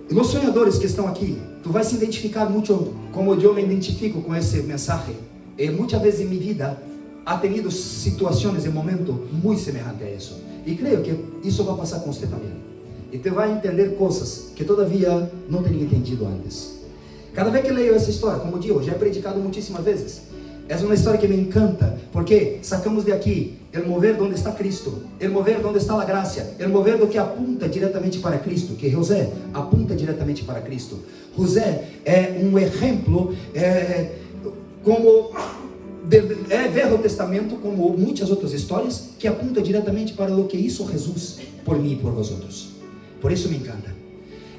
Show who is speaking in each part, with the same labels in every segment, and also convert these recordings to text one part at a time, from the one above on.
Speaker 1: Los sonhadores que estão aqui, tu vai se identificar muito como eu me identifico com esse mensagem. E muitas vezes em minha vida ha tenido situações e momentos muito semelhantes a isso. E creio que isso vai passar com você também. E te vai entender coisas que todavia não tinha entendido antes. Cada vez que leio essa história, como digo, já he predicado muitíssimas vezes. É uma história que me encanta, porque sacamos de aqui o mover onde está Cristo, o mover onde está a graça, o mover do que apunta diretamente para Cristo, que José apunta diretamente para Cristo. José é um exemplo, como Velho Testamento, como muitas outras histórias, que apunta diretamente para o que hizo Jesus por mim e por vosotros. Por isso me encanta.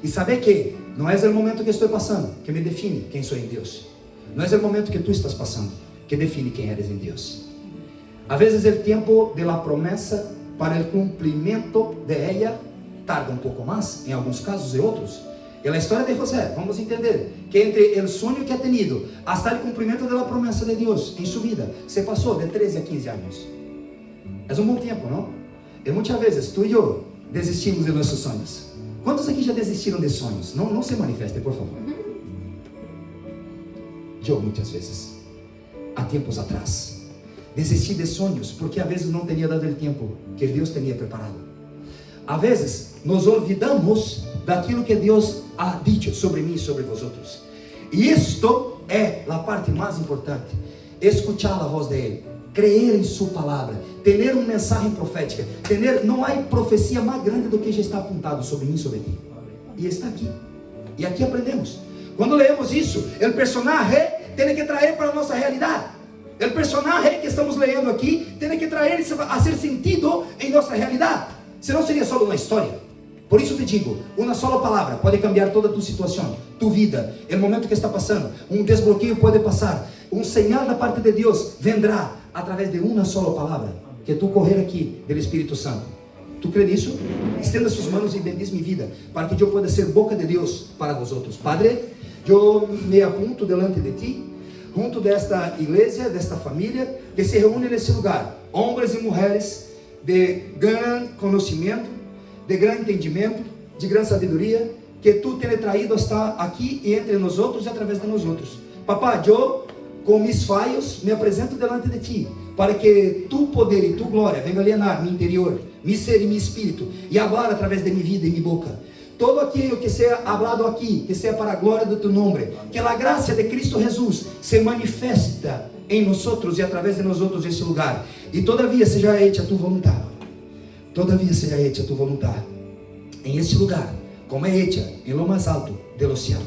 Speaker 1: E saber que não é o momento que estou passando que me define quem sou em Deus. Não é o momento que tu estás passando que define quem eres em Deus. A vezes o tempo de la promessa para o cumprimento de ella tarda um pouco mais, em alguns casos e outros. E a história de José, vamos entender que entre o sonho que ha tenido hasta o cumprimento de la promessa de Deus em sua vida, se passou de 13 a 15 anos. É um bom tempo, não? E muitas vezes tu e eu desistimos de nossos sonhos. Quantos aqui já desistiram de sonhos? Não se manifestem, por favor. Eu muitas vezes, há tempos atrás, desisti de sonhos porque às vezes não tinha dado o tempo que Deus tinha preparado. Às vezes nos olvidamos daquilo que Deus ha dicho sobre mim e sobre vosotros. E isto é a parte mais importante: escuchar a voz dele, creer em sua palavra, ter uma mensagem profética, não há profecia mais grande do que já está apontado sobre mim e sobre ti. E está aqui. E aqui aprendemos. Quando leemos isso, o personagem tem que trazer para a nossa realidade. O personagem que estamos lendo aqui tem que trazer a ser sentido em nossa realidade. Senão seria só uma história. Por isso te digo, uma só palavra pode cambiar toda a tua situação, tua vida, o momento que está passando. Um desbloqueio pode passar. Um sinal da parte de Deus vendrá através de uma só palavra que tu correr aqui do Espírito Santo. Tu crê nisso? Estenda suas mãos e bendiz minha vida, para que eu possa ser boca de Deus para vosotros. Padre, eu me apunto delante de ti, junto desta igreja, desta família, que se reúne nesse lugar, homens e mulheres de grande conhecimento, de grande entendimento, de grande sabedoria, que tu tens traído hasta aqui e entre nós outros e através de nós outros. Papá, eu, com mis falhos, me apresento delante de ti, para que tu poder e tu glória venha alienar meu interior, meu ser e meu espírito, e falar através de minha vida e minha boca. Todo aquilo que seja falado aqui, que seja para a glória do teu nome, que a graça de Cristo Jesus se manifesta em nós outros e através de nós outros nesse lugar, e todavia seja hecha a tua vontade. Todavia seja hecha a tua vontade em este lugar, como é hecha em lo mais alto do céu,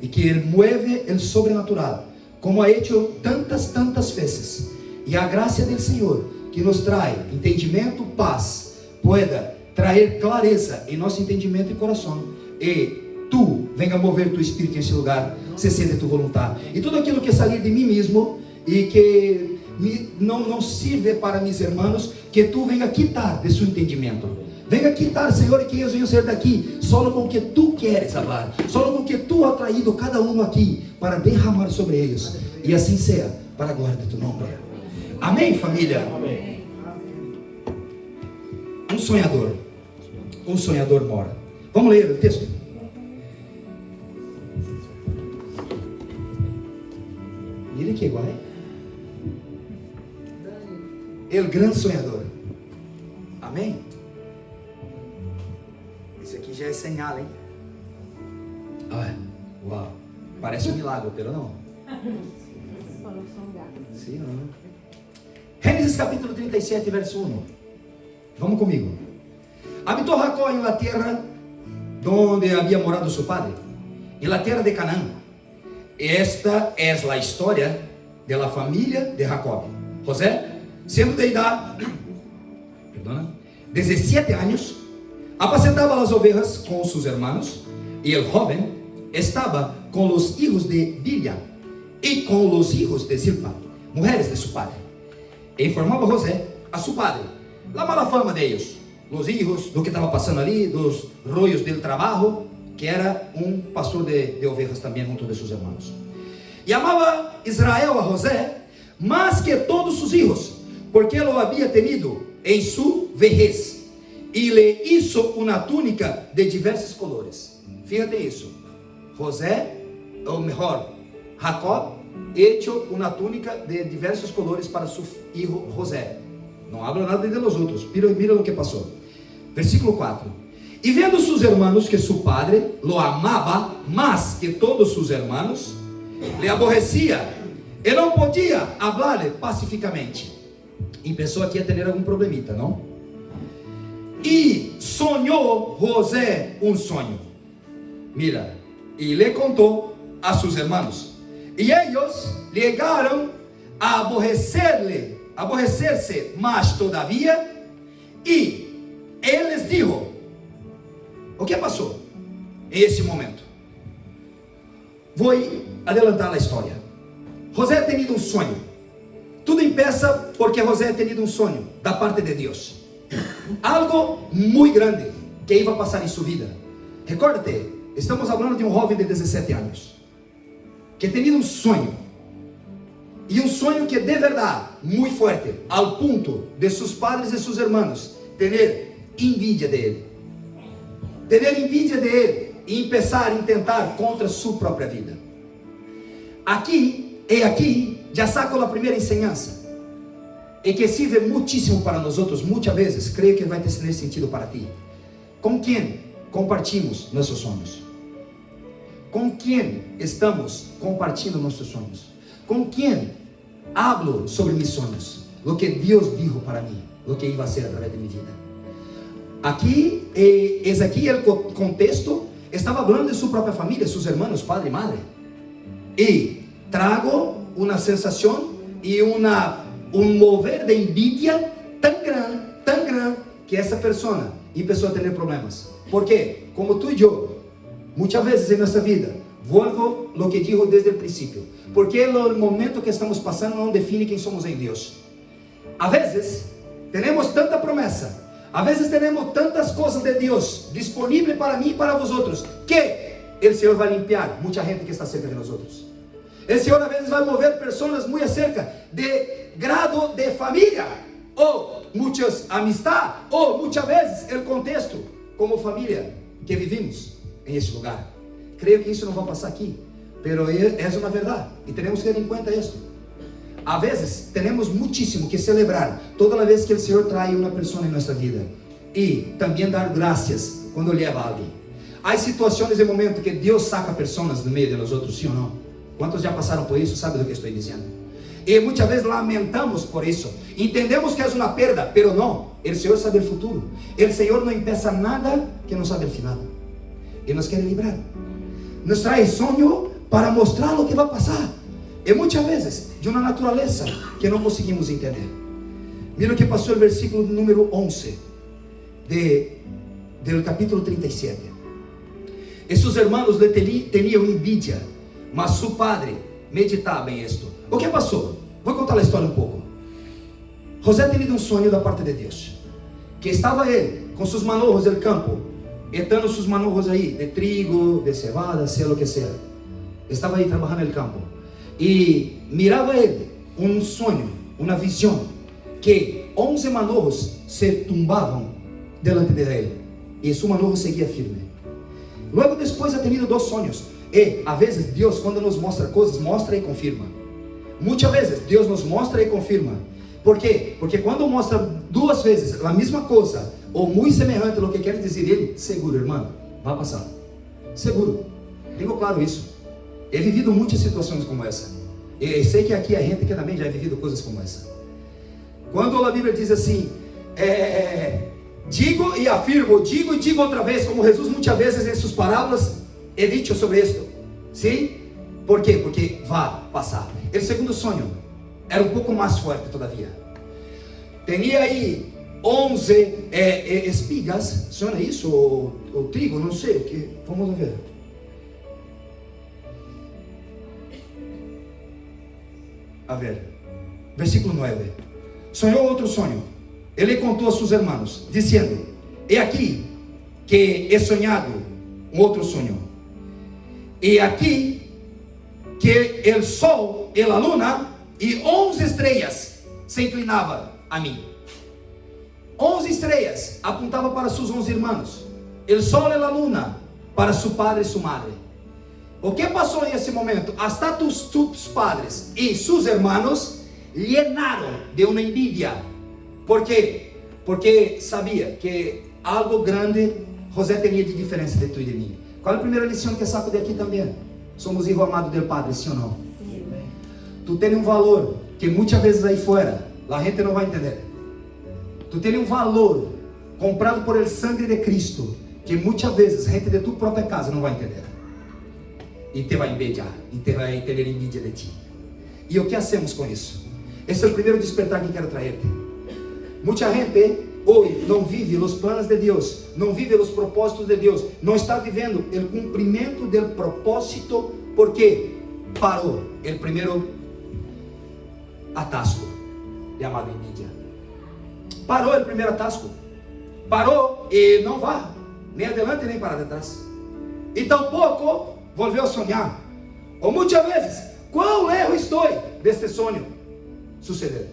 Speaker 1: e que Ele mueve o sobrenatural, como ha hecho tantas vezes, e a graça do Senhor, que nos traz entendimento, paz, pueda trazer clareza em nosso entendimento e coração, e tu venha mover tu espírito nesse lugar, se sente tua vontade, e tudo aquilo que sair de mim mesmo, e que não sirve para meus irmãos, que tu venha quitar de seu entendimento. Venha quitar, Senhor, e que eles venham sair daqui só com o que tu queres falar, só com o que tu has traído cada um aqui para derramar sobre eles, e assim seja para a glória do teu nome. Amém, família? Amém. Um sonhador mora. Vamos ler o texto? Mire que igual, o grande sonhador. Amém? Isso aqui já é señal, hein? Ah, uau. Parece um milagre, pero não. Sim, não. Gênesis capítulo 37, verso 1. Vamos comigo. Habitou Jacó em la tierra donde había morado su padre, en la tierra de Canaán. Esta es la historia de la familia de Jacob. José, sendo de idade 17 anos, apacentaba las ovejas com sus hermanos, y el joven estaba con los hijos de Bilha y con los hijos de Zilpa, mujeres de su padre. E informava José a su padre la mala fama de ellos, los hijos, do que estava passando ali, dos rollos del trabajo, que era um pastor de ovejas também junto de seus irmãos. E amava Israel a José mais que todos sus hijos, porque lo había tenido em su vejez, y le hizo una túnica de diversos colores. Fíjate eso. José, o mejor, Jacob, hecho una túnica de diversos colores para su hijo José. No habla nada de los otros. Mira lo que pasó. Versículo 4. Y viendo sus hermanos que su padre lo amaba más que todos sus hermanos, le aborrecía e não podia hablar pacificamente. Empezou aqui a ter algum problemita, não? E sonhou José um sonho. Mira, e le contou a seus hermanos. E eles chegaram a aborrecer-se mais todavia. E ele les dijo: o que passou em esse momento? Vou adelantar a história. José ha tenido um sonho. Tudo empieza porque José ha tenido um sonho da parte de Deus. Algo muito grande que iba a passar em sua vida. Recorde-te, estamos falando de um jovem de 17 anos que ha tenido um sonho. E um sonho que de verdade, muito forte, ao ponto de seus padres e seus irmãos ter envidia dele. Ter envidia dele e começar a tentar contra sua própria vida. Aqui já saco a primeira enseñança, e que sirve muitíssimo para nós outros, muitas vezes, creio que vai ter sentido para ti. Com quem compartilhamos nossos sonhos? Com quem estamos compartilhando nossos sonhos? Com quem hablo sobre mis sonhos? Lo que Deus dijo para mim, lo que iba a ser através de minha vida. Aqui, o contexto, estava falando de sua própria família, seus irmãos, padre e madre. E trago uma sensação e mover de envidia tão grande, que essa pessoa começou a ter problemas. Porque, como tu e eu, muitas vezes em nossa vida, volvo lo que digo desde o princípio, porque o momento que estamos passando não define quem somos em Deus. A vezes, temos tanta promessa, a vezes temos tantas coisas de Deus disponíveis para mim e para vosotros, que o Senhor vai limpiar muita gente que está cerca de nós outros. O Senhor às vezes vai mover pessoas muito acerca de grado de família, ou muitas amistades, ou muitas vezes o contexto como família que vivimos em este lugar. Creio que isso não vai passar aqui, mas é uma verdade e temos que ter em conta isso. Às vezes temos muitíssimo que celebrar toda vez que o Senhor traz uma pessoa em nossa vida e também dar graças quando leva alguém. Há situações e momentos que Deus saca pessoas do meio de nós outros, sim ou não? Quantos já passaram por isso? Sabe do que estou dizendo? E muitas vezes lamentamos por isso. Entendemos que é uma perda, pero não. O Senhor sabe o futuro. O Senhor não empieza nada que não sabe o final. E nos quer livrar. Nos traz sonho para mostrar o que vai passar. E muitas vezes de uma natureza que não conseguimos entender. Mira o que passou no versículo número 11 do capítulo 37. E seus irmãos lhe tinham envidia, mas seu padre meditava em isto. O que passou? Vou contar a história um pouco. José tinha um sonho da parte de Deus, que estava ele com seus manojos do campo, etando seus manojos aí, de trigo, de cevada, sei o que seja. Estava aí trabalhando no campo. E mirava ele um sonho, uma visão, que 11 manojos se tumbavam delante de ele, e seu manojo seguia firme. Logo depois, ha tenido 2 sonhos. E, às vezes, Deus, quando nos mostra coisas, mostra e confirma. Muitas vezes, Deus nos mostra e confirma. Por quê? Porque quando mostra 2 vezes a mesma coisa, ou muito semelhante ao que quer dizer ele, seguro, irmão, vai passar. Seguro. Tenho claro isso. He vivido muitas situações como essa. E sei que aqui há gente que também já ha vivido coisas como essa. Quando a Bíblia diz assim, digo e afirmo, digo e digo outra vez, como Jesus muitas vezes em suas parábolas, he dicho sobre isto. Sim? Por quê? Porque vai passar. O segundo sonho era um pouco mais forte todavia. Tinha aí 11 espigas, suena isso? Ou trigo, não sei o que. Vamos ver. A ver, versículo 9. Sonhou outro sonho. Ele contou a seus irmãos, dizendo: e aqui que he sonhado um outro sonho. E aqui que o sol e a luna e 11 estrelas se inclinavam a mim. 11 estrellas apuntaban para sus 11 hermanos, el sol y la luna para su padre y su madre. O que pasó en ese momento? Hasta tus padres y sus hermanos llenaron de una envidia. ¿Por qué? Porque sabía que algo grande José tenía de diferencia de tú y de mí. ¿Cuál es la primera lección que saco de aquí también? Somos hijos amados del Padre, ¿sí o no? Tú tienes un valor que muchas veces ahí fuera la gente no va a entender. Tú tienes un valor comprado por el sangre de Cristo que muchas veces gente de tu propia casa no va a entender. E te vai envidiar, e te vai ter envidia de ti. E o que hacemos com isso? Esse é o primeiro despertar que quero trazer-te. Muita gente hoje não vive os planos de Deus, não vive os propósitos de Deus, não está vivendo o cumprimento do propósito, porque parou o primeiro atasco, chamado envidia. Parou o primeiro atasco, parou e não vai nem adelante nem para trás. E tampouco volveu a sonhar. Ou muitas vezes, quão erro estou deste sonho suceder.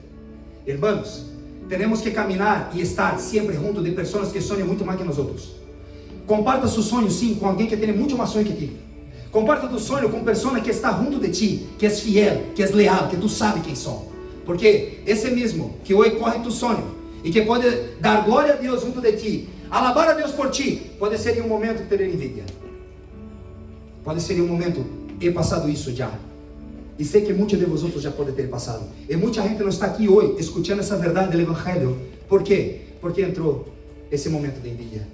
Speaker 1: Irmãos, temos que caminhar e estar sempre junto de pessoas que sonham muito mais que nós outros. Comparta seu sonho sim com alguém que tem muito mais sonho que ti. Comparta tu sonho com pessoa que está junto de ti, que é fiel, que é leal, que tu sabe quem são. Porque esse mesmo que hoje corre tu sonho e que pode dar glória a Deus junto de ti, alabar a Deus por ti, pode ser em um momento ter envidia. Pode ser em um momento, he passado isso já. E sei que muitos de vocês já podem ter passado. E muita gente não está aqui hoje, escutando essa verdade do Evangelho. Por quê? Porque entrou esse momento de envidia.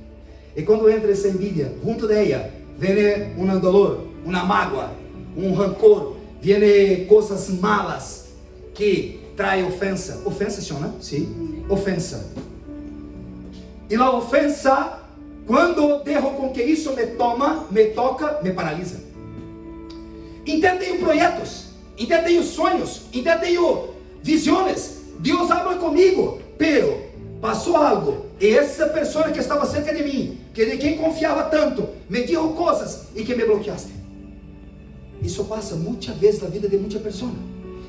Speaker 1: E quando entra essa envidia, junto dela, vem um dolor, uma mágoa, um rancor, vem coisas malas que traem ofensa. Ofensa, senhora? Sim. Ofensa. E a ofensa, quando deixo com que isso me toca, me paralisa. Então tenho projetos, então tenho sonhos, então tenho visões. Deus habla comigo, pero passou algo. E essa pessoa que estava cerca de mim, que de quem confiava tanto, me disse coisas e que me bloqueaste. Isso passa muitas vezes na vida de muita pessoa.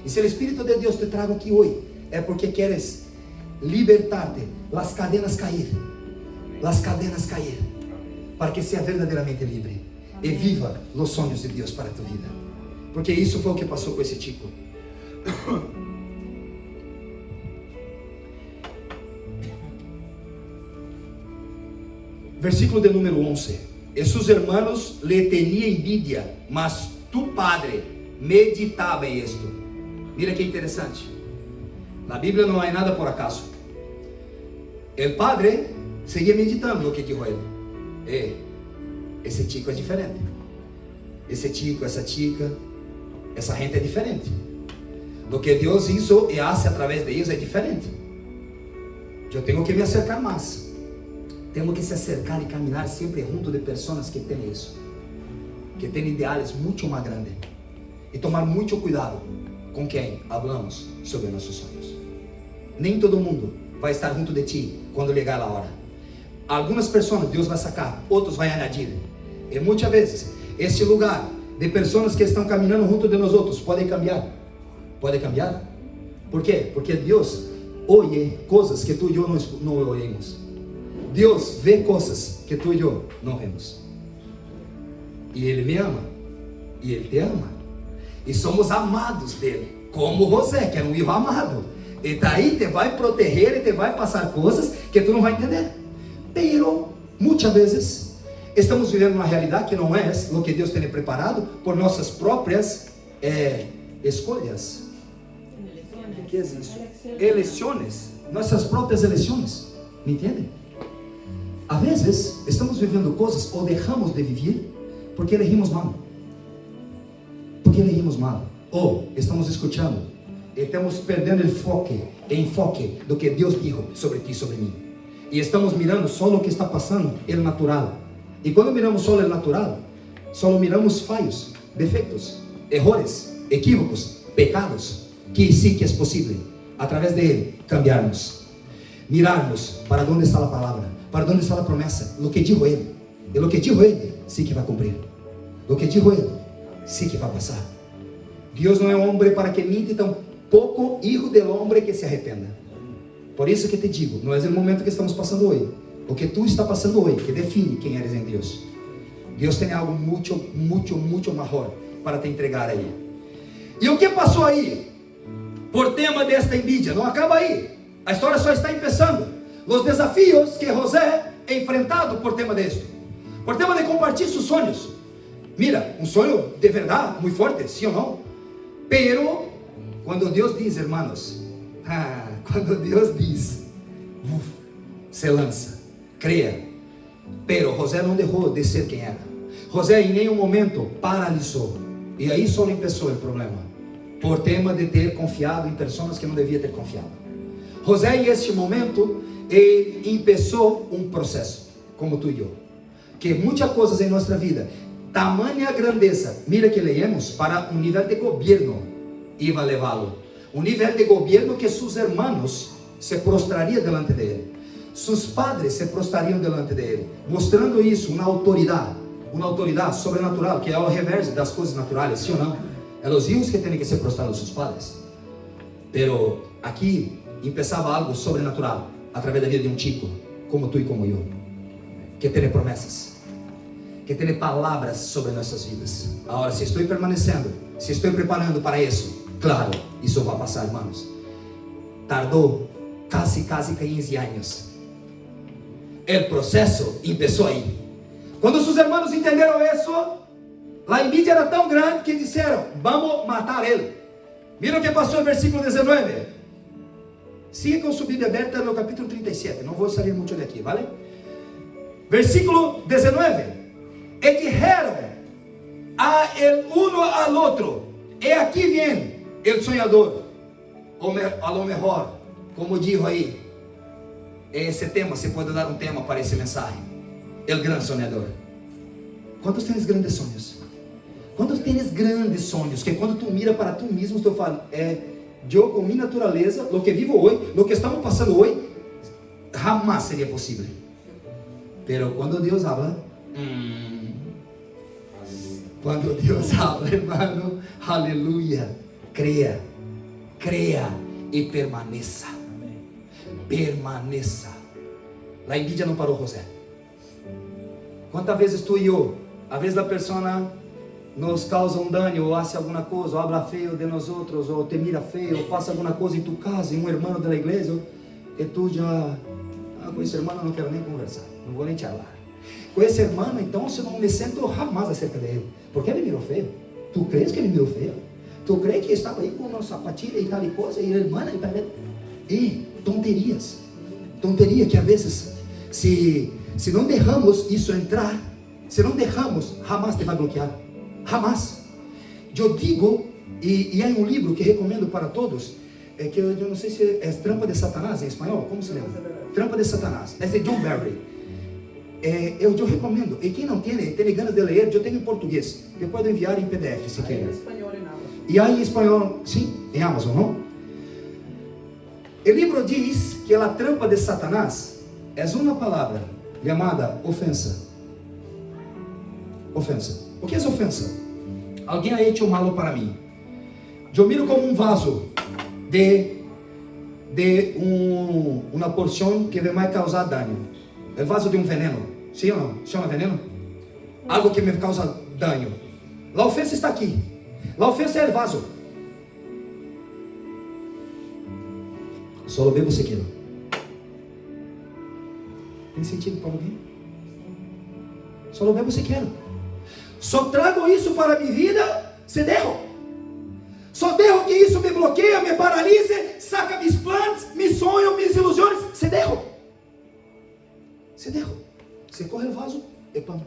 Speaker 1: E se o Espírito de Deus te traga aqui hoje, é porque queres libertar-te, las cadenas cair, para que seja verdadeiramente livre e viva os sonhos de Deus para a tua vida. Porque isso foi o que passou com esse tipo. Versículo de número 11. E sus hermanos le tenían envidia, mas tu padre meditava em isto. Mira que interessante. Na Bíblia não há nada por acaso. O padre seguia meditando o que dijo ele. Esse chico é diferente. Esse chico, essa chica, essa gente é diferente. Do que Deus hizo e hace através de eles é diferente. Eu tenho que me acercar mais. Temos que se acercar e caminhar sempre junto de pessoas que têm isso, que têm ideais muito mais grandes, e tomar muito cuidado com quem falamos sobre nossos sonhos. Nem todo mundo vai estar junto de ti quando chegar a hora. Algumas pessoas Deus vai sacar, outros vai añadir. E muitas vezes esse lugar de pessoas que estão caminhando junto de nós outros pode cambiar. Pode cambiar. Por quê? Porque Deus ouve coisas que tu e eu não ouvimos. Deus vê coisas que tu e eu não vemos. E Ele me ama. E Ele te ama. E somos amados dEle. Como José, que era um filho amado. E daí te vai proteger e te vai passar coisas que tu não vai entender. Pero, muitas vezes, estamos vivendo uma realidade que não é o que Deus tem preparado por nossas próprias escolhas. O que é isso? Eleições. Nossas próprias eleições. Me entendem? Às vezes, estamos vivendo coisas ou deixamos de viver porque elegimos mal. Ou estamos escutando e estamos perdendo o enfoque do que Deus disse sobre ti e sobre mim. E estamos mirando só o que está passando, o natural. E quando miramos só o natural, só miramos falhos, defeitos, erros, equívocos, pecados, que sim que é possível, através de Ele, cambiarmos. Mirarmos para onde está a palavra, para onde está a promessa, o que dijo Ele. E o que dijo Ele, sim que vai cumprir. O que dijo Ele, sim que vai passar. Deus não é homem para que minte, tampouco hijo del hombre que se arrependa. Por isso que te digo, não é o momento que estamos passando hoje. O que tu está passando hoje, que define quem eres em Deus. Deus tem algo muito maior para te entregar aí. E o que passou aí? Por tema desta envidia, não acaba aí. A história só está começando. Os desafios que José é enfrentado por tema disso. Por tema de compartilhar seus sonhos. Mira, um sonho de verdade, muito forte, sim ou não? Pero, quando Deus diz, hermanos, quando Deus diz, se lança, creia. Pero José não deixou de ser quem era. José em nenhum momento paralisou. E aí só começou o problema. Por tema de ter confiado em pessoas que não devia ter confiado. José em este momento, ele começou um processo, como tu e eu. Que muitas coisas em nossa vida, tamanha grandeza, mira que leemos, para um nível de governo, iba a levá-lo. Um nível de governo que seus irmãos se prostrariam delante dele. Seus padres se prostrariam delante dele. Mostrando isso, uma autoridade sobrenatural, que é o reverso das coisas naturais, sim ou não? É os filhos que têm que se prostrar aos seus padres. Pero aqui, começava algo sobrenatural, através da vida de um chico, como tu e como eu, que tem promessas, que tem palavras sobre nossas vidas. Agora, se estou permanecendo, se estou preparando para isso, claro, isso vai passar, irmãos. Tardou quase 15 anos. O processo começou aí. Quando seus irmãos entenderam isso, a envidia era tão grande que disseram: vamos matar ele. Mira o que passou no versículo 19. Siga com sua Bíblia aberta no capítulo 37. Não vou sair muito daqui, vale? Versículo 19. E dijeron a el uno al outro: e aqui vem o sonhador. A lo mejor, como dijo aí, esse tema, se pode dar um tema para esse mensagem. O grande sonhador. Quantos tens grandes sonhos? Quantos tens grandes sonhos? Que quando tu mira para tu mesmo, tu fala: eu com minha natureza, o que vivo hoje, o que estamos passando hoje, jamais seria possível. Pero quando Deus habla, quando Deus habla, hermano, aleluia, creia e permaneça. Permaneça. A envidia não parou, José. Quantas vezes tu e eu, às vezes a pessoa nos causa um dano, ou hace alguma coisa, ou habla feio de nós outros, ou te mira feio, ou passa alguma coisa em tu casa, em um irmão da igreja, e tu já, com esse irmão eu não quero nem conversar, não vou nem te falar. Com esse irmão, então, eu não me sinto jamais acerca dele, porque ele mirou feio. Tu crees que ele mirou feio? Tu crees que estava aí com uma sapatilha e tal e coisa, e a irmã está vendo? Tonterias que às vezes, se não deixamos isso entrar, se não deixamos, jamais te vai bloquear. Jamás. Eu digo, e há um livro que recomendo para todos, que eu não sei se é Trampa de Satanás em espanhol, como se lembra? Trampa de Satanás, é de John Barry. Eu recomendo, e quem não tem ganas de ler, eu tenho em português, eu posso enviar em PDF se quer. E há em espanhol, sim, em Amazon, não? O livro diz que a trampa de Satanás é uma palavra chamada ofensa. Ofensa. O que é ofensa? Alguém ha hecho malo para mim. Eu miro como um vaso de uma porção que me vai causar dano. É o vaso de um veneno. Sim ou não? Chama veneno? Algo que me causa dano. A ofensa está aqui. A ofensa é o vaso. Só bebo se quero. Tem sentido para alguém? Só bebo se quero. Só trago isso para a minha vida, se derro. Só derro que isso me bloqueia, me paralise, saca meus planos, meus sonhos, minhas ilusões, se derro. Se derro. Se corre o vaso, é pão.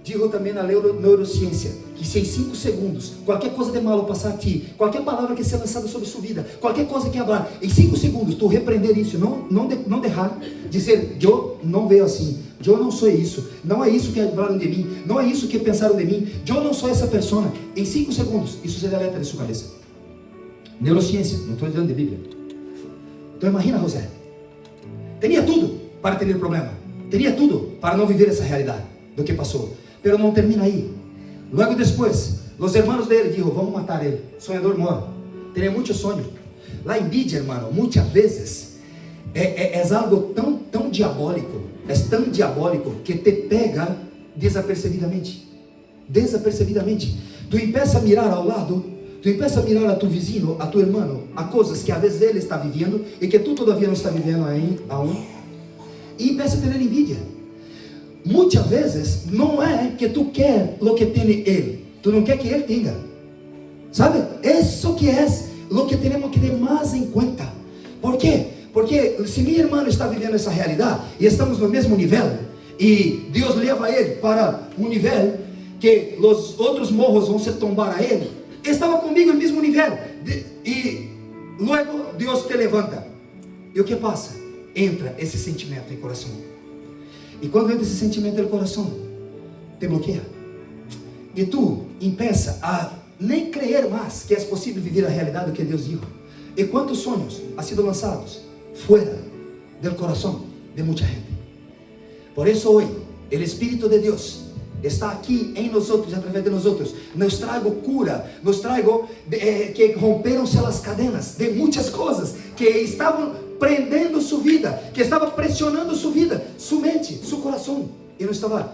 Speaker 1: Digo também na neurociência, que se em 5 segundos, qualquer coisa de malo passar a ti, qualquer palavra que seja lançada sobre sua vida, qualquer coisa que hablar, em 5 segundos, tu repreender isso, não deixar, dizer: eu não vejo assim, eu não sou isso, não é isso que falaram de mim, não é isso que pensaram de mim, eu não sou essa pessoa. Em 5 segundos, isso se deleta de sua cabeça. Neurociência, não estou dizendo de Bíblia. Então imagina, José, tinha tudo para ter problema, tinha tudo para não viver essa realidade do que passou. Pero não termina aí. Logo depois, os irmãos dele disseram: vamos matar ele. Sonhador morre. Teria muito sonho. La envidia, hermano, muchas veces es algo tão diabólico, tão diabólico que te pega desapercebidamente. Tu empieza a mirar ao lado, tu empieza a mirar a tu vizinho, a tu hermano, a coisas que a vezes ele está vivendo e que tu todavía não está vivendo aún, e empieza a ter envidia. Muitas vezes não é que tu quer o que tem ele, tu não quer que ele tenha, sabe? Isso que é o que temos que ter mais em conta. Por quê? Porque se meu irmão está vivendo essa realidade e estamos no mesmo nível, e Deus leva ele para um nível que os outros morros vão se tombar a ele, estava comigo no mesmo nível, e logo Deus te levanta, e o que passa? Entra esse sentimento em coração, e quando entra esse sentimento no coração, te bloqueia, e tu empieza a nem crer mais que é possível viver a realidade que Deus disse. E quantos sonhos han sido lançados fora do coração de muita gente. Por isso hoje, o Espírito de Deus está aqui em nós, através de nós. Nos trago cura, nos trago que romperam-se as cadenas de muitas coisas que estavam prendendo sua vida, que estava pressionando sua vida, sua mente, seu coração, e não estava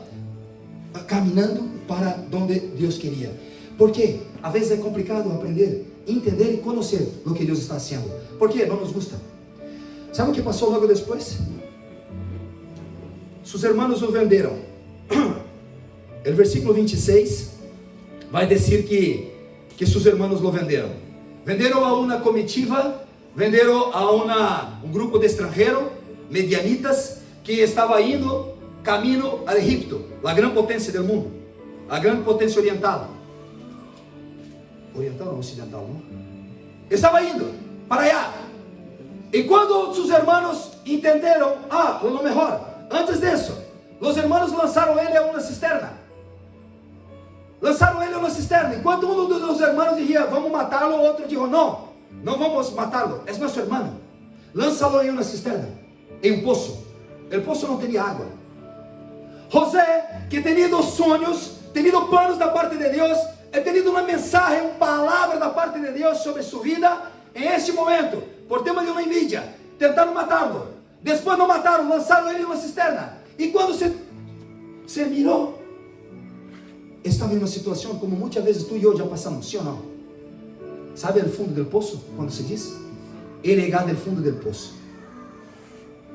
Speaker 1: caminhando para onde Deus queria. Porque às vezes é complicado aprender, entender e conhecer o que Deus está fazendo. Porque não nos gusta. Sabe o que passou logo depois? Seus irmãos o venderam. O versículo 26 vai dizer que seus irmãos o venderam. Venderam a uma comitiva, venderam a um grupo de estrangeiros, medianitas, que estava indo caminho ao Egipto, a grande potência do mundo, a grande potência oriental. Oriental ou ocidental, não? Estava indo para allá. E quando seus irmãos entenderam, o melhor, antes disso, os irmãos lançaram ele a uma cisterna. Enquanto um dos irmãos dizia, vamos matá-lo, o outro dijo, não vamos matá-lo, é nosso irmão. Lánçalo em uma cisterna, em um poço. O poço não tinha água. José, que tinha sonhos, tinha planos da parte de Deus, he tenido uma mensagem, uma palavra da parte de Deus sobre sua vida, em este momento, por tema de uma envidia, tentaram matá-lo, depois não mataram, lançaram ele em uma cisterna, e quando se mirou, estava em uma situação como muitas vezes tu e eu já passamos, sim ou não? Sabe o fundo do poço, quando se diz? Renegar do fundo do poço,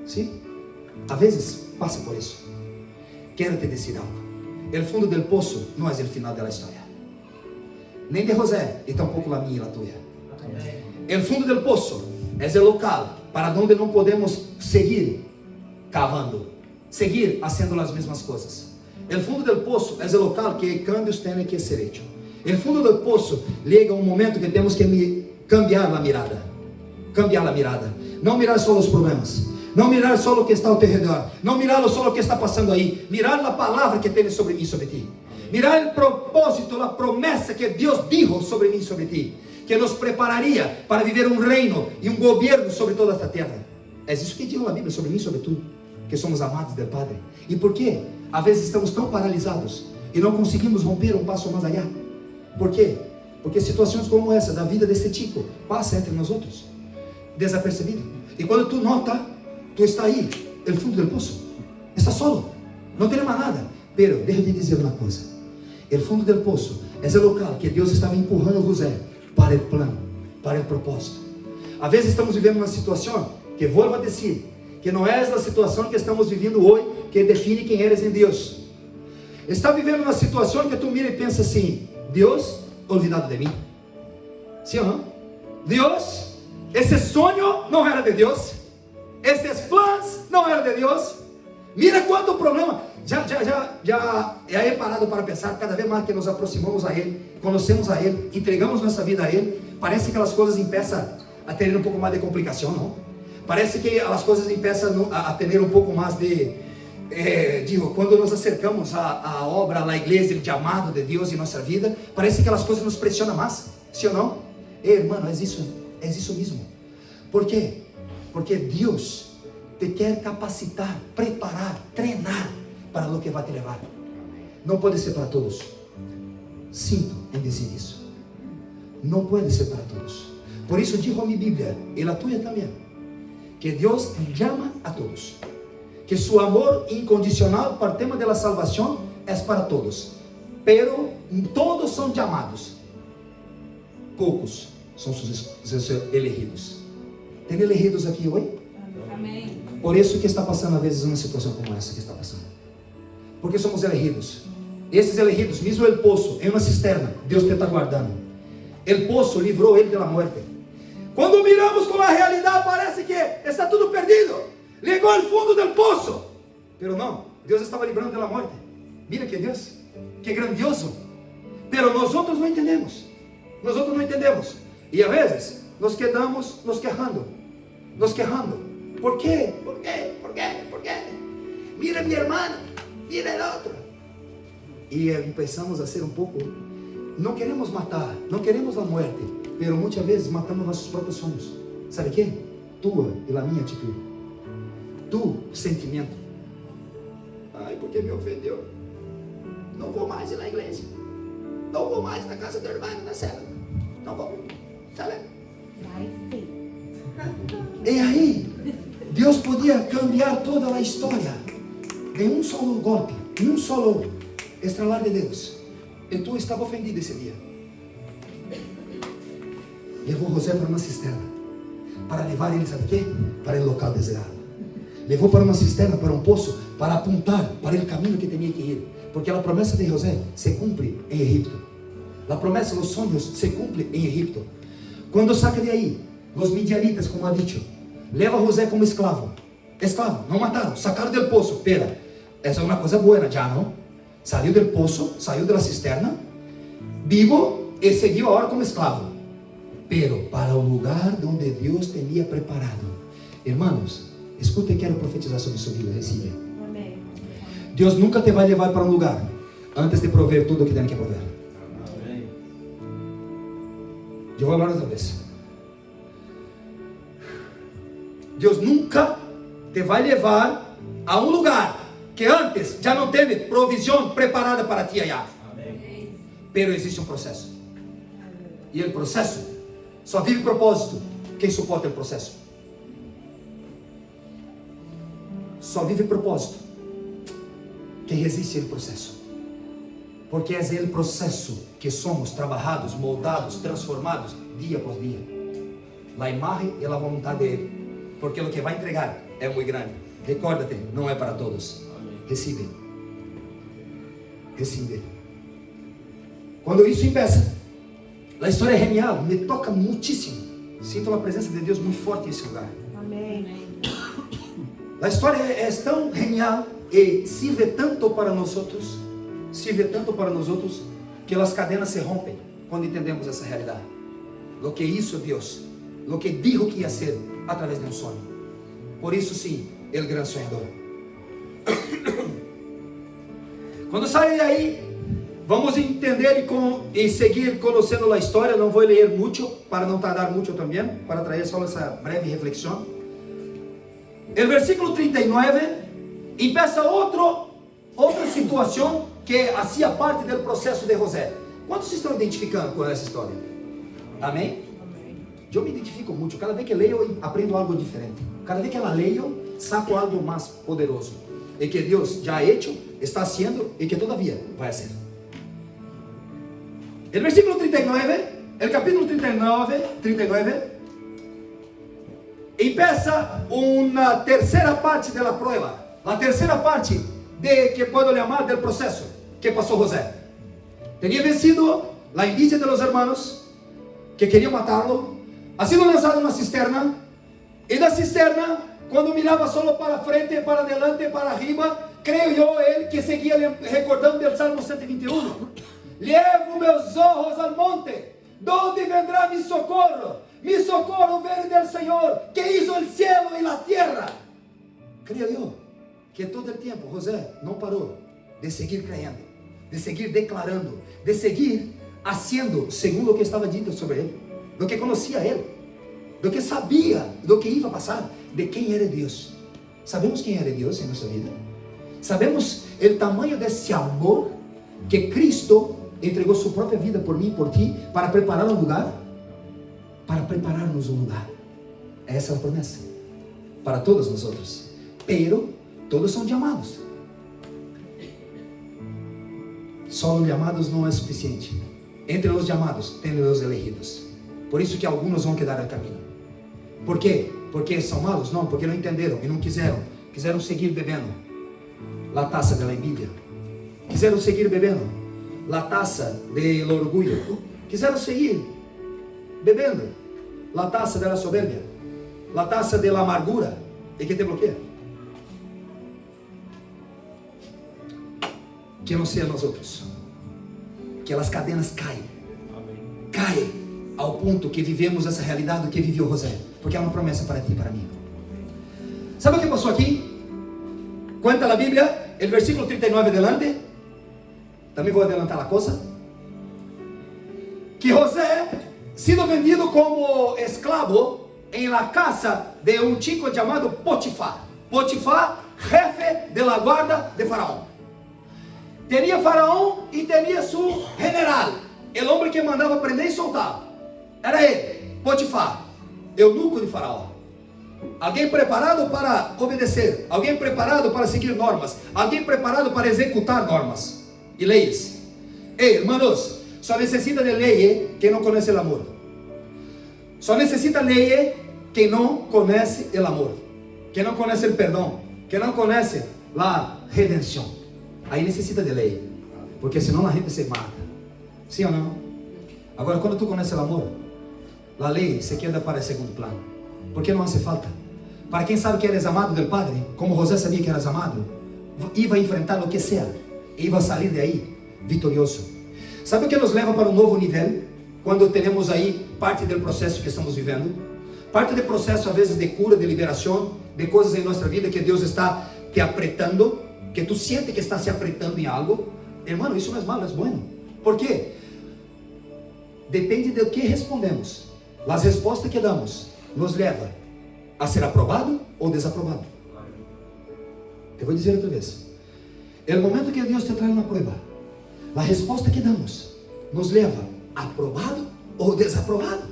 Speaker 1: sim? Às vezes passa por isso. Quero te dizer algo, o fundo do poço não é o final da história, nem de José, e tampouco a minha e a tua. O fundo do poço é o local para onde não podemos seguir cavando, seguir fazendo as mesmas coisas. O fundo do poço é o local que cambios têm que ser hechos. O fundo do poço chega um momento que temos que cambiar a mirada. Não mirar só os problemas, não mirar só o que está ao teu redor, não mirar só o que está passando aí, mirar a palavra que tem sobre mim, sobre ti. Mirar o propósito, a promessa que Deus dijo sobre mim, sobre ti, que nos prepararia para viver um reino e um governo sobre toda esta terra. É isso que diz a Bíblia sobre mim, sobre tu, que somos amados do Padre. E por quê? Às vezes estamos tão paralisados e não conseguimos romper um passo mais allá. Por quê? Porque situações como essa da vida desse tipo passa entre nós outros, desapercebido. E quando tu nota, tu está aí, no fundo do poço, está solo, não tem mais nada. Pero, deixa eu te dizer uma coisa. O fundo do poço é o local que Deus estava empurrando José para o plano, para o propósito. Às vezes estamos vivendo uma situação que vou dizer que não é a situação que estamos vivendo hoje que define quem eres em Deus. Está vivendo uma situação que tu mira e pensa assim: Deus, olvidado de mim. Sim ou não? Deus, esse sonho não era de Deus, esses planos não eram de Deus. Mira quanto problema. Já é parado para pensar, cada vez mais que nos aproximamos a Ele, conhecemos a Ele, entregamos nossa vida a Ele, parece que as coisas começam a ter um pouco mais de complicação, não? Parece que as coisas começam a ter um pouco mais de, quando nos acercamos à obra, à igreja, o chamado de Deus em nossa vida, parece que as coisas nos pressionam mais, sim ou não? Hermano, é isso mesmo. Por quê? Porque Deus te quer capacitar, preparar, treinar para o que vai te levar. Não pode ser para todos. Sinto em dizer isso. Não pode ser para todos. Por isso dijo mi Bíblia, e a tua também, que Deus chama a todos, que su amor incondicional para o tema da salvação é para todos, pero todos são chamados, poucos são seus elegidos. Tem elegidos aqui hoje?
Speaker 2: Amém.
Speaker 1: Por isso que está passando às vezes uma situação como essa que está passando, porque somos elegidos. Esses elegidos, mesmo o poço, em uma cisterna, Deus te está guardando. O poço livrou ele da morte. Quando miramos com a realidade, parece que está tudo perdido. Ligou ao fundo do poço. Pero não, Deus estava livrando da morte. Mira que Deus, que grandioso. Pero nós outros não entendemos. Nós outros não entendemos. E às vezes nos quedamos nos quejando. ¿Por quê? ¿Por quê? ¿Por quê? ¿Por quê? Mira minha irmã, mira o outro. E começamos a ser pouco. Não queremos matar, não queremos a morte, pero muitas vezes matamos nossos próprios sonhos. Sabe o que? Tua e a minha atitude. Tu sentimento. Ai, porque me ofendeu. Não vou mais ir na igreja. Não vou mais na casa do irmão, na cela. Não vou. Sabe?
Speaker 2: Vai ser.
Speaker 1: E aí, Deus podia cambiar toda a história de um solo golpe, de um solo estralar de dedos. E tu estava ofendido esse dia. Levou José para uma cisterna, para levar ele, sabe o quê? Para o local desejado. Levou para uma cisterna, para um poço, para apontar para o caminho que tinha que ir. Porque a promessa de José se cumpre em Egipto. A promessa dos sonhos se cumpre em Egipto. Quando saca de aí, os midianitas, como ha dicho, leva José como escravo. Escravo, não mataram, sacaram do poço. Pera, essa é uma coisa boa, já não? Saiu do poço, saiu da cisterna, vivo e seguiu agora como escravo. Pero para o lugar onde Deus tinha preparado. Irmãos, escuta, quero profetizar sobre sua vida, recebe.
Speaker 2: Amém.
Speaker 1: Deus nunca te vai levar para um lugar antes de prover tudo o que tem que prover.
Speaker 3: Amém.
Speaker 1: Eu vou falar outra vez. Deus nunca te vai levar a um lugar que antes já não teve provisão preparada para ti allá.
Speaker 3: Amém.
Speaker 1: Pero existe um processo. E o processo só vive propósito quem suporta o processo. Só vive propósito quem resiste ao processo. Porque é o processo que somos trabalhados, moldados, transformados dia após dia. A imagem e a vontade dele. Porque o que vai entregar é muito grande. Recorda-te, não é para todos. Recebe. Recebe. Quando isso começa, a história é genial, me toca muitíssimo. Sinto a presença de Deus muito forte nesse lugar.
Speaker 2: Amém.
Speaker 1: A história é tão genial e sirve tanto para nós outros, que as cadenas se rompem quando entendemos essa realidade. O que hizo Deus, o que dijo que ia ser através de um sonho. Por isso sim, el gran sonhador. Quando sai daí, vamos entender e seguir conhecendo a história. Não vou ler muito, para não tardar muito também, para trazer só essa breve reflexão. O versículo 39 empieza outra situação que fazia parte do processo de José. Quantos se estão identificando com essa história? Amém? Eu me identifico muito. Cada vez que leio, eu aprendo algo diferente. Cada vez que ela leio, saco algo mais poderoso. E que Deus já ha hecho, está haciendo e que todavía vai ser. El versículo 39, el capítulo 39, empieza una tercera parte de la prueba. La tercera parte de que puedo llamar del proceso que pasó José. Tenía vencido la envidia de los hermanos que querían matarlo. Ha sido lanzado en una cisterna. Y la cisterna, cuando miraba solo para frente, para adelante, para arriba, creio yo él que seguía recordando el Salmo 121. Levo meus ojos al monte, ¿dónde vendrá mi socorro? Mi socorro viene del Señor, que hizo el cielo y la tierra. Creio yo que todo el tiempo José no paró de seguir creyendo, de seguir declarando, de seguir haciendo según lo que estaba dito sobre él, lo que conocía él, lo que sabía, lo que iba a pasar, de quién era Dios. ¿Sabemos quién era Dios en nuestra vida? ¿Sabemos el tamaño de ese amor que Cristo entregou sua própria vida por mim e por ti para preparar um lugar? para preparar-nos um lugar. Essa é a promessa para todos nós outros. Pero todos são chamados. Só os chamados não é suficiente. Entre os chamados tem os elegidos. Por isso que alguns vão quedar no caminho. Por quê? Porque são malos? Não, porque não entenderam e não quiseram. Quiseram seguir bebendo a taça da envidia. Quiseram seguir bebendo a taça do orgulho. Quiseram seguir bebendo a taça da soberbia, a taça da amargura. E que te bloqueia? Que não seja nós outros. Que as cadenas caem. Caem ao ponto que vivemos essa realidade que viveu José. Porque é uma promessa para ti e para mim. Sabe o que passou aqui? Conta a Bíblia, o versículo 39 adelante. Também vou adelantar a coisa. Que José, sido vendido como esclavo em la casa de um chico chamado Potifar. Potifar, jefe de la guarda de Faraó. Tinha Faraó e tinha seu general, o homem que mandava prender e soltar. Era ele, Potifar, eunuco de Faraó. Alguém preparado para obedecer, alguém preparado para seguir normas, alguém preparado para executar normas e leis. Ei, hermanos, só necessita de lei quem não conhece o amor. Só necessita lei quem não conhece o amor, quem não conhece o perdão, quem não conhece a redenção. Aí necessita de lei, porque senão a gente se mata. Sim ou não? Agora, quando tu conhece o amor, a lei se queda para segundo plano, porque não hace falta. Para quem sabe que eres amado do Padre, como José sabia que eras amado, iba a enfrentar o que seja, e iba a sair de aí vitorioso. Sabe o que nos leva para um novo nível? Quando temos aí parte do processo que estamos vivendo, parte do processo às vezes de cura, de liberação, de coisas em nossa vida que Deus está te apretando, que tu sientes que está se apretando em algo. Hermano, isso não é malo, é bueno. Por quê? Depende do que respondemos. As respostas que damos nos leva a ser aprovado ou desaprovado. Eu vou dizer outra vez. No momento que Deus te traz uma prova, a resposta que damos nos leva a aprovado ou desaprovado.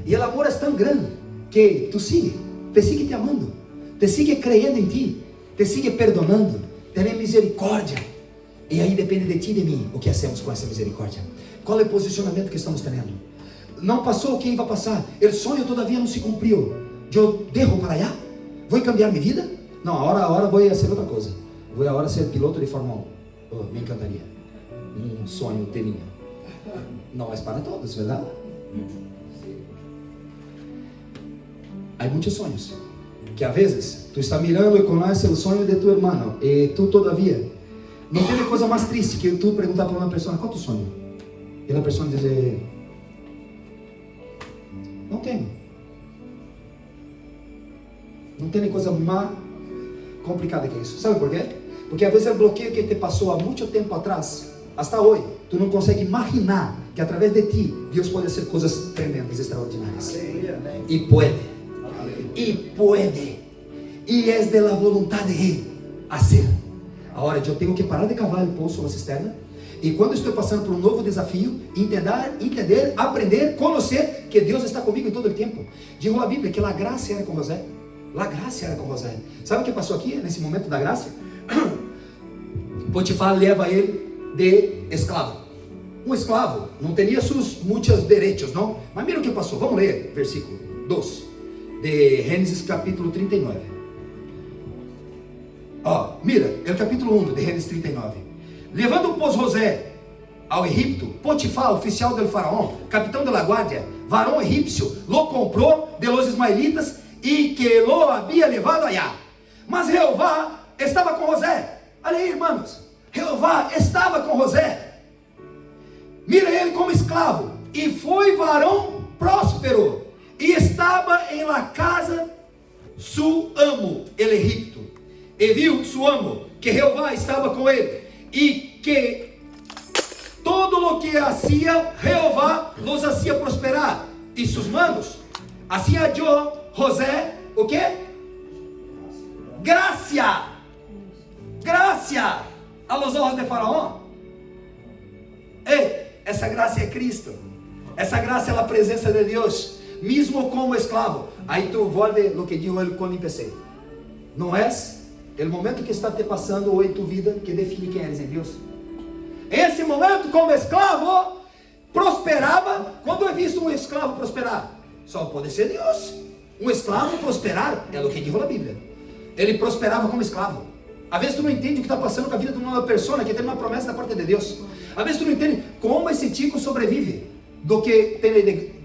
Speaker 1: E o amor é tão grande que tu sigue, te sigue te amando, te sigue creyendo em ti, te sigue perdonando, tem misericórdia. E aí depende de ti e de mim o que hacemos com essa misericórdia. Qual é o posicionamento que estamos tendo? Não passou, quem vai passar? O sonho todavia não se cumpriu. Eu dejo para allá? Vou cambiar minha vida? Não, agora vou ser outra coisa. Vou agora ser piloto de Fórmula 1. Oh, me encantaria. Um sonho teria. Não é para todos, verdade? Há muitos sonhos que às vezes tu está mirando e conhece o sonho de tu irmão e tu todavia não tem coisa mais triste que tu perguntar para uma pessoa qual é o teu sonho e a pessoa dizer não tenho. Não tem coisa mais complicada que isso. Sabe por quê? Porque às vezes é o bloqueio que te passou há muito tempo atrás, até hoje, tu não consegue imaginar que através de ti Deus pode fazer coisas tremendas, extraordinárias. E pode. E pode. E é de la voluntade de Ele a ser. Agora eu tenho que parar de cavar o poço, a cisterna. E quando estou passando por um novo desafio, entender, aprender, conhecer que Deus está comigo em todo o tempo. Diz a Bíblia que a graça era com José. A graça era com José. Sabe o que passou aqui, nesse momento da graça? Potifar leva ele de escravo. Um escravo não tinha seus muitos direitos, não? Mas mira o que passou. Vamos ler versículo 2 de Gênesis capítulo 39. Mira, é o capítulo 1 de Gênesis 39. Levando pois José ao Egipto, Potifar, oficial del faraó, capitão da guarda, varão egípcio, lo comprou de los ismaelitas e que lo havia levado allá. Mas Jeová estava com José. Olha aí, irmãos, Jeová estava com José. Mira ele como escravo, e foi varão próspero, e estava em la casa su amo, el Egipto. E viu su amo que Jeová estava com ele, e que todo lo que hacía Jeová los hacía prosperar, e sus manos hacía yo, José, o que? Gracia a los ojos de Faraó. Ei, essa graça é Cristo. Essa graça é a presença de Deus. mismo como esclavo. Aí tu volve lo que dijo ele quando empecé. Não é o momento que está te passando hoje tu vida que define quem eres em Deus. Esse momento como esclavo prosperava. Quando eu visto um esclavo prosperar? Só pode ser Deus. Um esclavo prosperar é o que diz a Bíblia. Ele prosperava como escravo. Às vezes tu não entende o que está passando com a vida de uma pessoa que tem uma promessa da parte de Deus. Às vezes tu não entende como esse tico sobrevive do que tem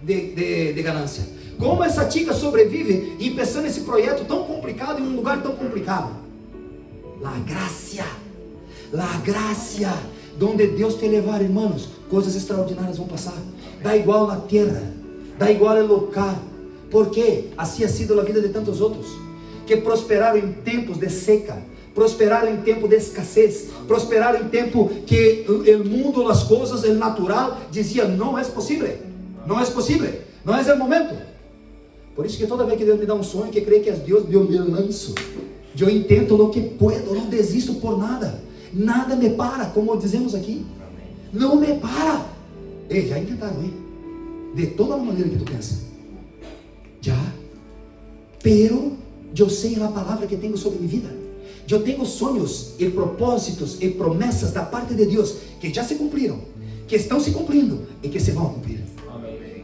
Speaker 1: de ganância. Como essa tica sobrevive empezando esse projeto tão complicado em um lugar tão complicado. La gracia, donde Deus te levar, irmãos, coisas extraordinárias vão passar. Dá igual na terra, dá igual no local. Porque assim ha sido a vida de tantos outros que prosperaram em tempos de seca, prosperaram em tempo de escassez, prosperaram em tempo que o mundo, as coisas, o natural dizia não é possível, não é possível, não é o momento. Por isso que toda vez que Deus me dá um sonho, que creio que é Deus, eu me lanço, eu intento o que puedo, não desisto por nada, nada me para, como dizemos aqui, não me para. Ei, já intentaram, hein? De toda a maneira que tu pensa, já, pero eu sei a palavra que tenho sobre minha vida. Eu tenho sonhos e propósitos e promessas da parte de Deus que já se cumpriram, que estão se cumprindo e que se vão cumprir.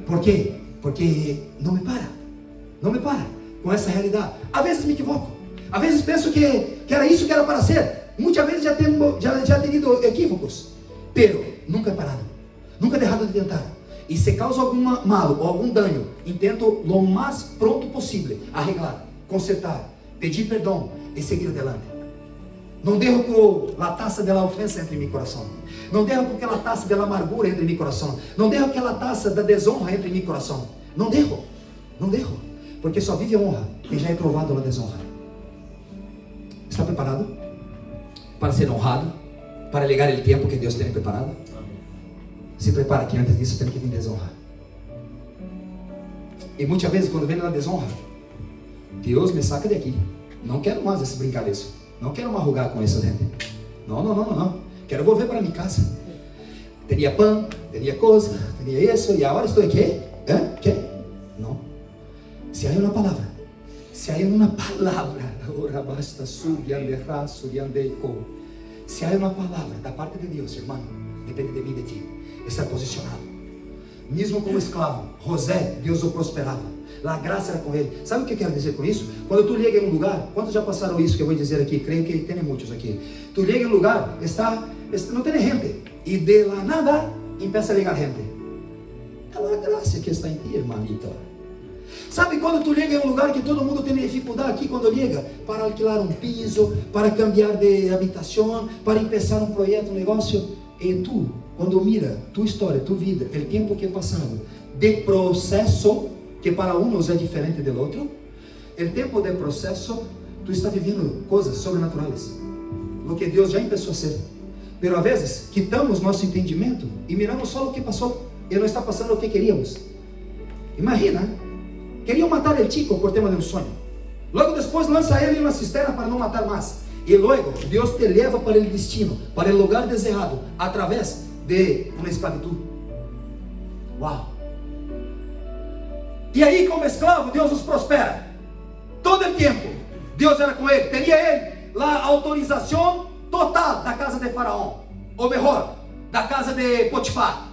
Speaker 1: Por quê? Porque não me para com essa realidade. Às vezes me equivoco, às vezes penso que era isso que era para ser. Muitas vezes já tenho equívocos, pero nunca he parado, nunca he deixado de tentar. E se causa algum mal ou algum dano, intento lo mais pronto possível arreglar, consertar, pedir perdão e seguir adelante. Não dejo com a taça da ofensa entre meu coração. Não dejo com aquela taça da amargura entre meu coração. Não dejo aquela taça da desonra entre meu coração. Não dejo. Porque só vive a honra quem já é provado a desonra. Está preparado para ser honrado? Para ligar o tempo que Deus tem preparado? Se prepara que antes disso tem que vir desonra. E muitas vezes quando vem a desonra, Deus me saca daqui. Não quero mais esse brincar disso. Não quero mais rugar com essa gente. Não. Quero voltar para minha casa. Teria pão, teria coisa, teria isso. E agora estou aqui. ¿Quê? Não. Se há uma palavra. Se há uma palavra. Se há uma palavra da parte de Deus, irmão, depende de mim e de ti. Estar posicionado. Mesmo como escravo, José, Deus o prosperava. A graça era com ele. Sabe o que eu quero dizer com isso? Quando tu liga em um lugar, quantos já passaram isso que eu vou dizer aqui? Creio que tem muitos aqui. Tu liga em um lugar, não tem gente. E de lá nada, começa a ligar gente. É a graça que está em ti, irmãito. Sabe quando tu liga em um lugar que todo mundo tem dificuldade aqui quando liga? Para alquilar um piso, para cambiar de habitação, para começar um projeto, um negócio. E tu, quando mira tua história, tua vida, o tempo que é passado, de processo, que para uns é diferente do outro, o tempo de processo, tu está vivendo coisas sobrenaturais, o que Deus já começou a ser. Pero às vezes, quitamos nosso entendimento e miramos só o que passou, e não está passando o que queríamos. Imagina, queriam matar o chico por tema de um sonho, logo depois lança ele em uma cisterna para não matar mais. E logo, Deus te leva para o destino, para o lugar desejado, através de uma esclavitud. Uau! E aí, como escravo, Deus os prospera. Todo o tempo, Deus era com ele. Teria ele a autorização total da casa de Faraó. Ou melhor, da casa de Potifar.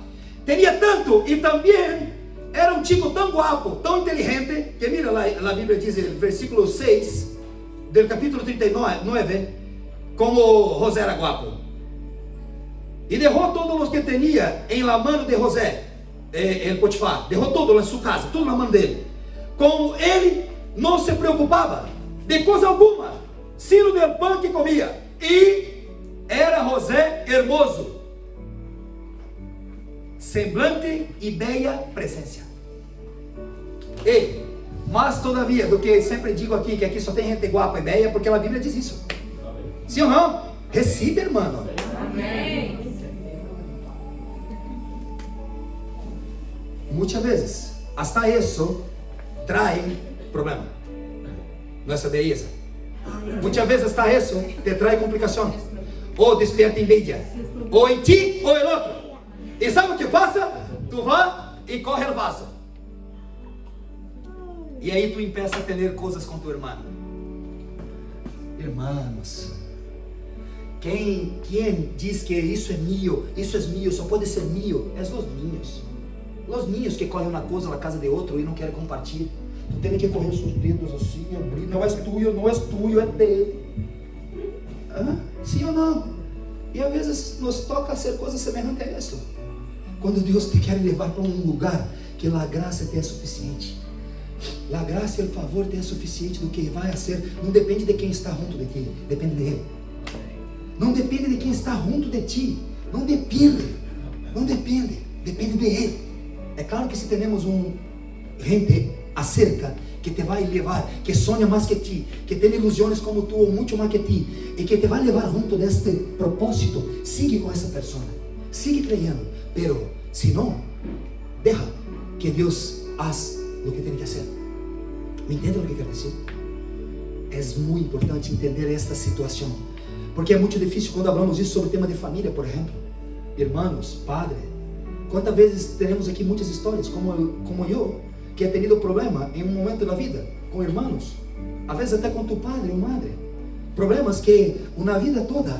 Speaker 1: Teria tanto, e também era um tipo tão guapo, tão inteligente, que mira lá, a Bíblia diz, versículo 6, do capítulo 39, como José era guapo. E derrou todos os que tinha em la mano de José, el Potifar, derrou todo na sua casa, tudo na mão dele. Como ele não se preocupava de coisa alguma, sino do pão que comia. E era José hermoso, semblante e bela presença. E, mas todavia, do que sempre digo aqui, que aqui só tem gente guapa e bela, porque a Bíblia diz isso. Sim ou não? Recebe, irmão.
Speaker 2: Amém.
Speaker 1: Muitas vezes, hasta isso trae problema. Nossa beleza. Muitas vezes, hasta isso te trae complicações. Ou despierta envidia. Ou em ti, ou em outro. E sabe o que passa? Tu vai e corre o vaso. E aí tu empieza a ter coisas com tu irmã. Hermanos, quem diz que isso é meu, só pode ser meu, é os niños que correm uma coisa na casa de outro e não querem compartilhar. Tu tem que correr os seus dedos assim, abrir. Não é tuyo, é dele. Sim ou não? E às vezes nos toca fazer coisas semelhantes a isso. Quando Deus te quer levar para um lugar que a graça te é suficiente. A graça e o favor te é suficiente do que vai ser. Não depende de quem está junto de ti, depende de Ele. Não depende de quem está junto de ti. Não depende. Depende de Ele. É claro que se temos gente acerca que te vai levar, que sonha mais que ti, que tem ilusões como tu ou muito mais que ti, e que te vai levar junto deste propósito, sigue com essa pessoa, sigue creyendo, pero se não, deja que Deus haga o que tem que fazer. Me entende o que quero dizer? É muito importante entender esta situação, porque é muito difícil quando falamos isso sobre o tema de família, por exemplo, irmãos, padre. Quantas vezes teremos aqui muitas histórias, como eu, que he tenido problema em um momento da vida, com irmãos, às vezes até com tu padre ou madre, problemas que na vida toda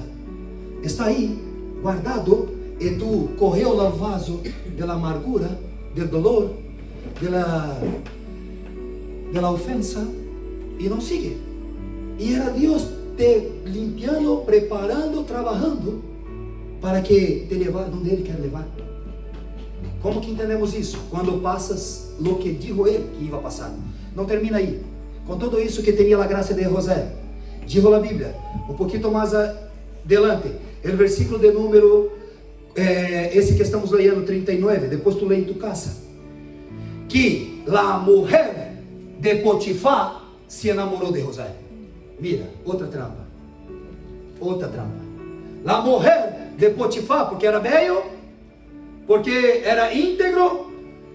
Speaker 1: está aí, guardado, e tu correu ao vaso da amargura, do dolor, da ofensa, e não sigue. E era Deus te limpiando, preparando, trabalhando, para que te levar onde Ele quer levar. Como que entendemos isso? Quando passas o que dijo Ele que ia passar. Não termina aí. Com tudo isso que teria a graça de José, dijo a Bíblia, um pouquinho mais adelante, o versículo de número, esse que estamos lendo, 39, depois tu lê em tu casa, que a mulher de Potifar se enamorou de José. Mira, outra trampa. A mulher de Potifar, porque era velho, porque era íntegro,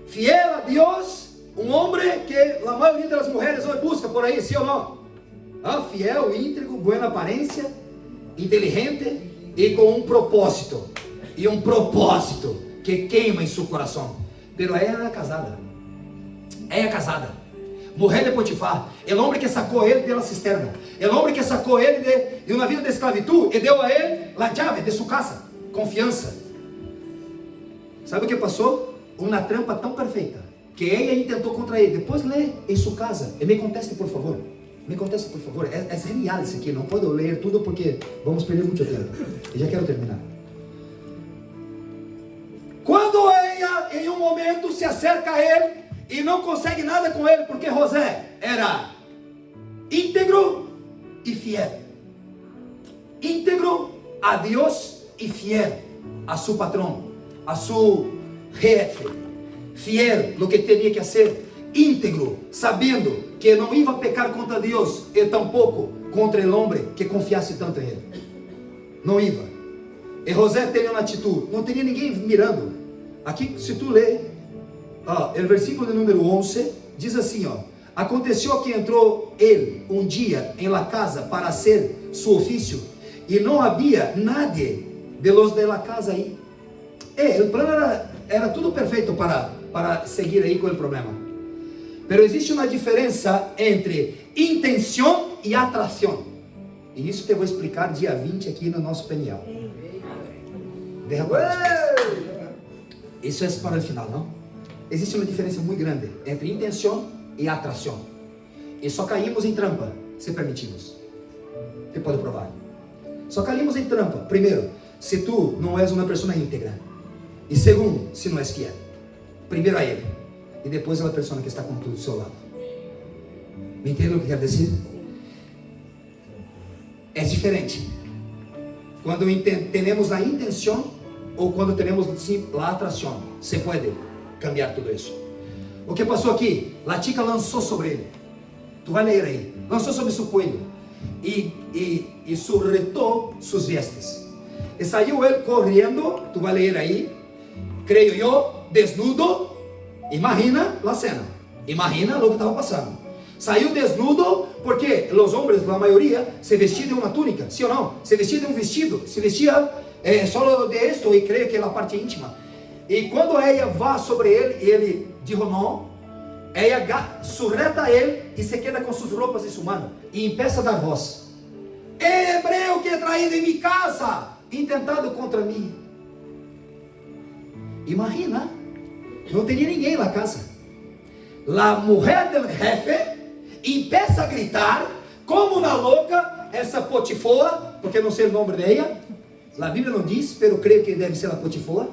Speaker 1: fiel a Deus, um homem que a maioria das mulheres hoje busca por aí, sim ou não? Fiel, íntegro, boa aparência, inteligente e com um propósito que queima em seu coração. Pero ela é casada, mulher de Potifar, o homem que sacou ele da cisterna, o homem que sacou ele de uma vida de esclavitud e deu a ele a chave de sua casa, confiança. Sabe o que passou? Uma trampa tão perfeita que ela intentou contra ele. Depois lê em sua casa e me conteste, por favor. É genial isso aqui. Não posso ler tudo porque vamos perder muito tempo. E já quero terminar. Quando ela, em um momento, se acerca a ele e não consegue nada com ele, porque José era íntegro e fiel. Íntegro a Deus e fiel a seu patrão, a seu jefe, fiel no que tinha que fazer, íntegro, sabendo que não ia pecar contra Deus e tampouco contra o homem que confiasse tanto em ele. Não ia. E José teve uma atitude, não tinha ninguém mirando. Aqui, se tu lê, o versículo de número 11, diz assim, aconteceu que entrou ele um dia em la casa para hacer seu ofício, e não havia nadie de los de la casa aí. O plano era tudo perfeito para seguir aí com o problema. Mas existe uma diferença entre intenção e atração. E isso te vou explicar dia 20 aqui no nosso PNL. Deixa para isso é para o final, não? Existe uma diferença muito grande entre intenção e atração. E só caímos em trampa se permitimos. Você pode provar. Só caímos em trampa. Primeiro, se tu não és uma pessoa íntegra. E segundo, se não és fiel. Primeiro a ele. E depois a pessoa que está com tudo do seu lado. Me entende o que quero dizer? É diferente. Quando temos a intenção ou quando temos sim, a atração. Você pode cambiar tudo isso. O que passou aqui? A chica lançou sobre ele. Tu vai ler aí. Lançou sobre seu coelho. E surretou suas vestes. E saiu ele correndo. Tu vai ler aí. Creio eu, desnudo. Imagina a cena. Imagina o que estava passando. Saiu desnudo porque os homens, a maioria, se vestiam de uma túnica, sim ou não? Se vestia de um vestido, se vestia só de esto, e creio que é a parte íntima. E quando ela vai sobre ele, ele disse não, ella surreta a él y se queda con sus ropas y su mano y empieza a dar voz. Hebreo que he traído en mi casa, intentado contra mí. Imagina, no tenía ninguém en la casa. La mujer del jefe empieza a gritar como una loca. Essa Potifar, porque não sei o nome de ella, a Bíblia não diz, pero creio que deve ser a Potifar,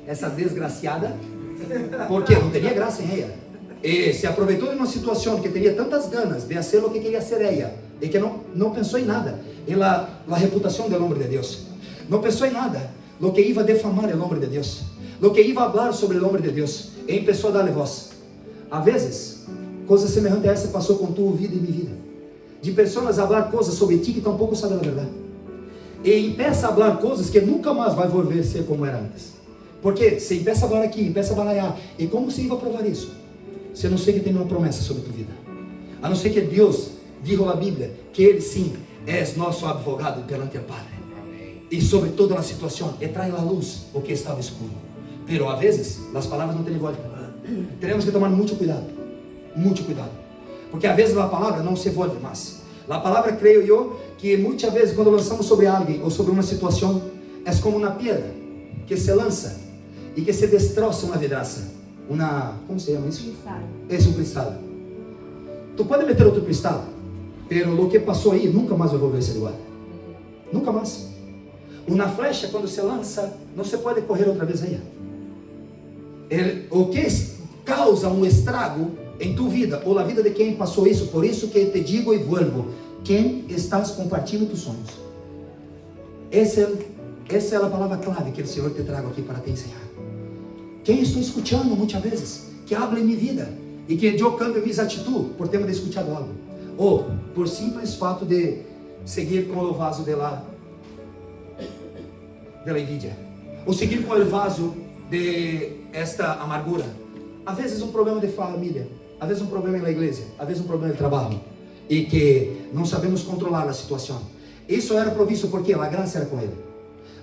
Speaker 1: essa desgraciada, porque não teria graça em ella. E se aproveitou de uma situação que teria tantas ganas de fazer o que queria ser ella, e que não pensou em nada, em la reputação do nome de Deus, não pensou em nada, lo que iba a defamar o nome de Deus, lo que iba a falar sobre o nome de Deus, e começou a dar-lhe voz. Às vezes, coisa semelhante a essa passou com tua vida e minha vida. De pessoas falar coisas sobre ti que tampouco sabem a verdade. E começa a falar coisas que nunca mais vai volver a ser como era antes. Porque se começa a falar aqui, começa a falar allá, e como se vai provar isso? Se a não ser que tem uma promessa sobre tua vida. A não ser que Deus dijo na Bíblia que Ele sim é nosso advogado perante o Padre. E sobre toda a situação, e traz à luz o que estava escuro. Pero a vezes, as palavras não têm volta. Temos que tomar muito cuidado. Muito cuidado. Porque às vezes a palavra não se volve mais. A palavra, creio eu, que muitas vezes quando lançamos sobre alguém ou sobre uma situação, é como uma pedra que se lança e que se destroça uma vidraça. Como se chama isso?
Speaker 2: Cristal.
Speaker 1: É um cristal. Tu pode meter outro cristal, pero o que passou aí nunca mais vai volver a ser igual. Nunca mais. Uma flecha, quando se lança, não se pode correr outra vez aí. O que causa um estrago em tua vida, ou na vida de quem passou isso, por isso que te digo e vuelvo, quem estás compartilhando tus sonhos. Essa é a palavra clave que o Senhor te trago aqui para te ensinar. Quem estou escutando muitas vezes, que habla em minha vida, e que eu cambio minhas atitudes, por ter escutado algo, ou por simples fato de seguir com o vaso de la envidia, ou seguir com o vaso de esta amargura. Às vezes um problema de família, às vezes um problema na igreja, às vezes um problema de trabalho, e que não sabemos controlar a situação. Isso era provisto porque a graça era com ele.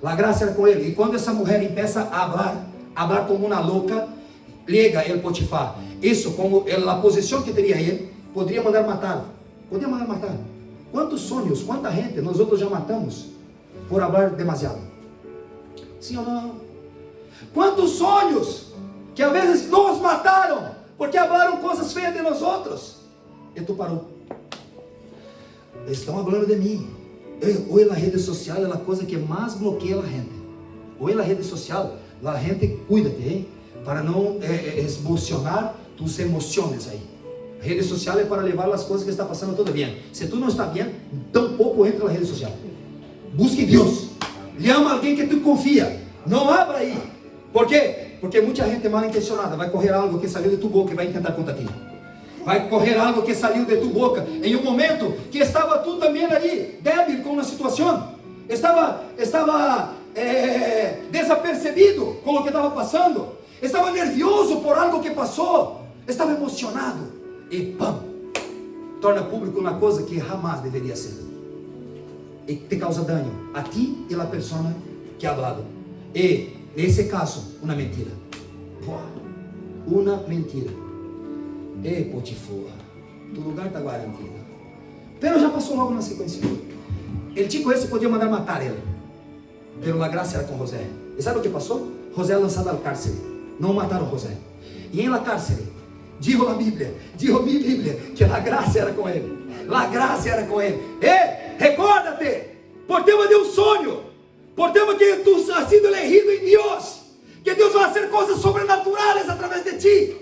Speaker 1: A graça era com ele. E quando essa mulher começa a falar como uma louca, liga el Potifar. Isso, como a posição que teria ele, poderia mandar matar. Podia mandar matar. Quantos sonhos, quanta gente nós outros já matamos por falar demasiado? Sim ou não? Quantos sonhos que às vezes nos mataram porque falaram coisas feias de nós outros, e tu parou. Estão falando de mim. Hoje na rede social é a coisa que mais bloqueia a gente. Hoje na rede social a gente cuida-te, hein? Para não emocionar tus emoções aí. A rede social é para levar as coisas que está passando tudo bem. Se tu não está bem, tampouco entra na rede social. Busque Deus. Llama alguém que tu confia. Não abra aí. Por quê? Porque muita gente mal intencionada vai correr algo que saiu de tua boca e vai tentar contra ti. Vai correr algo que saiu de tua boca em um momento que estava tu também ali, débil com a situação. Estava desapercebido com o que estava passando. Estava nervioso por algo que passou. Estava emocionado. E pam! Torna público uma coisa que jamais deveria ser. E te causa dano a ti e a pessoa que ha hablado. E nesse caso, uma mentira. Uma mentira. Ei, Potifar, tu lugar está garantido. Pero já passou logo na sequência. El chico esse podia mandar matar ele. Pero a graça era com José. E sabe o que passou? José lançado ao cárcere. Não mataram José. E em la cárcere, digo a Bíblia, digo minha Bíblia, que a graça era com ele. A graça era com ele. Ei, recorda-te, por tema de um sonho, por tema que tu has sido elegido em Deus, que Deus vai fazer coisas sobrenaturais através de ti.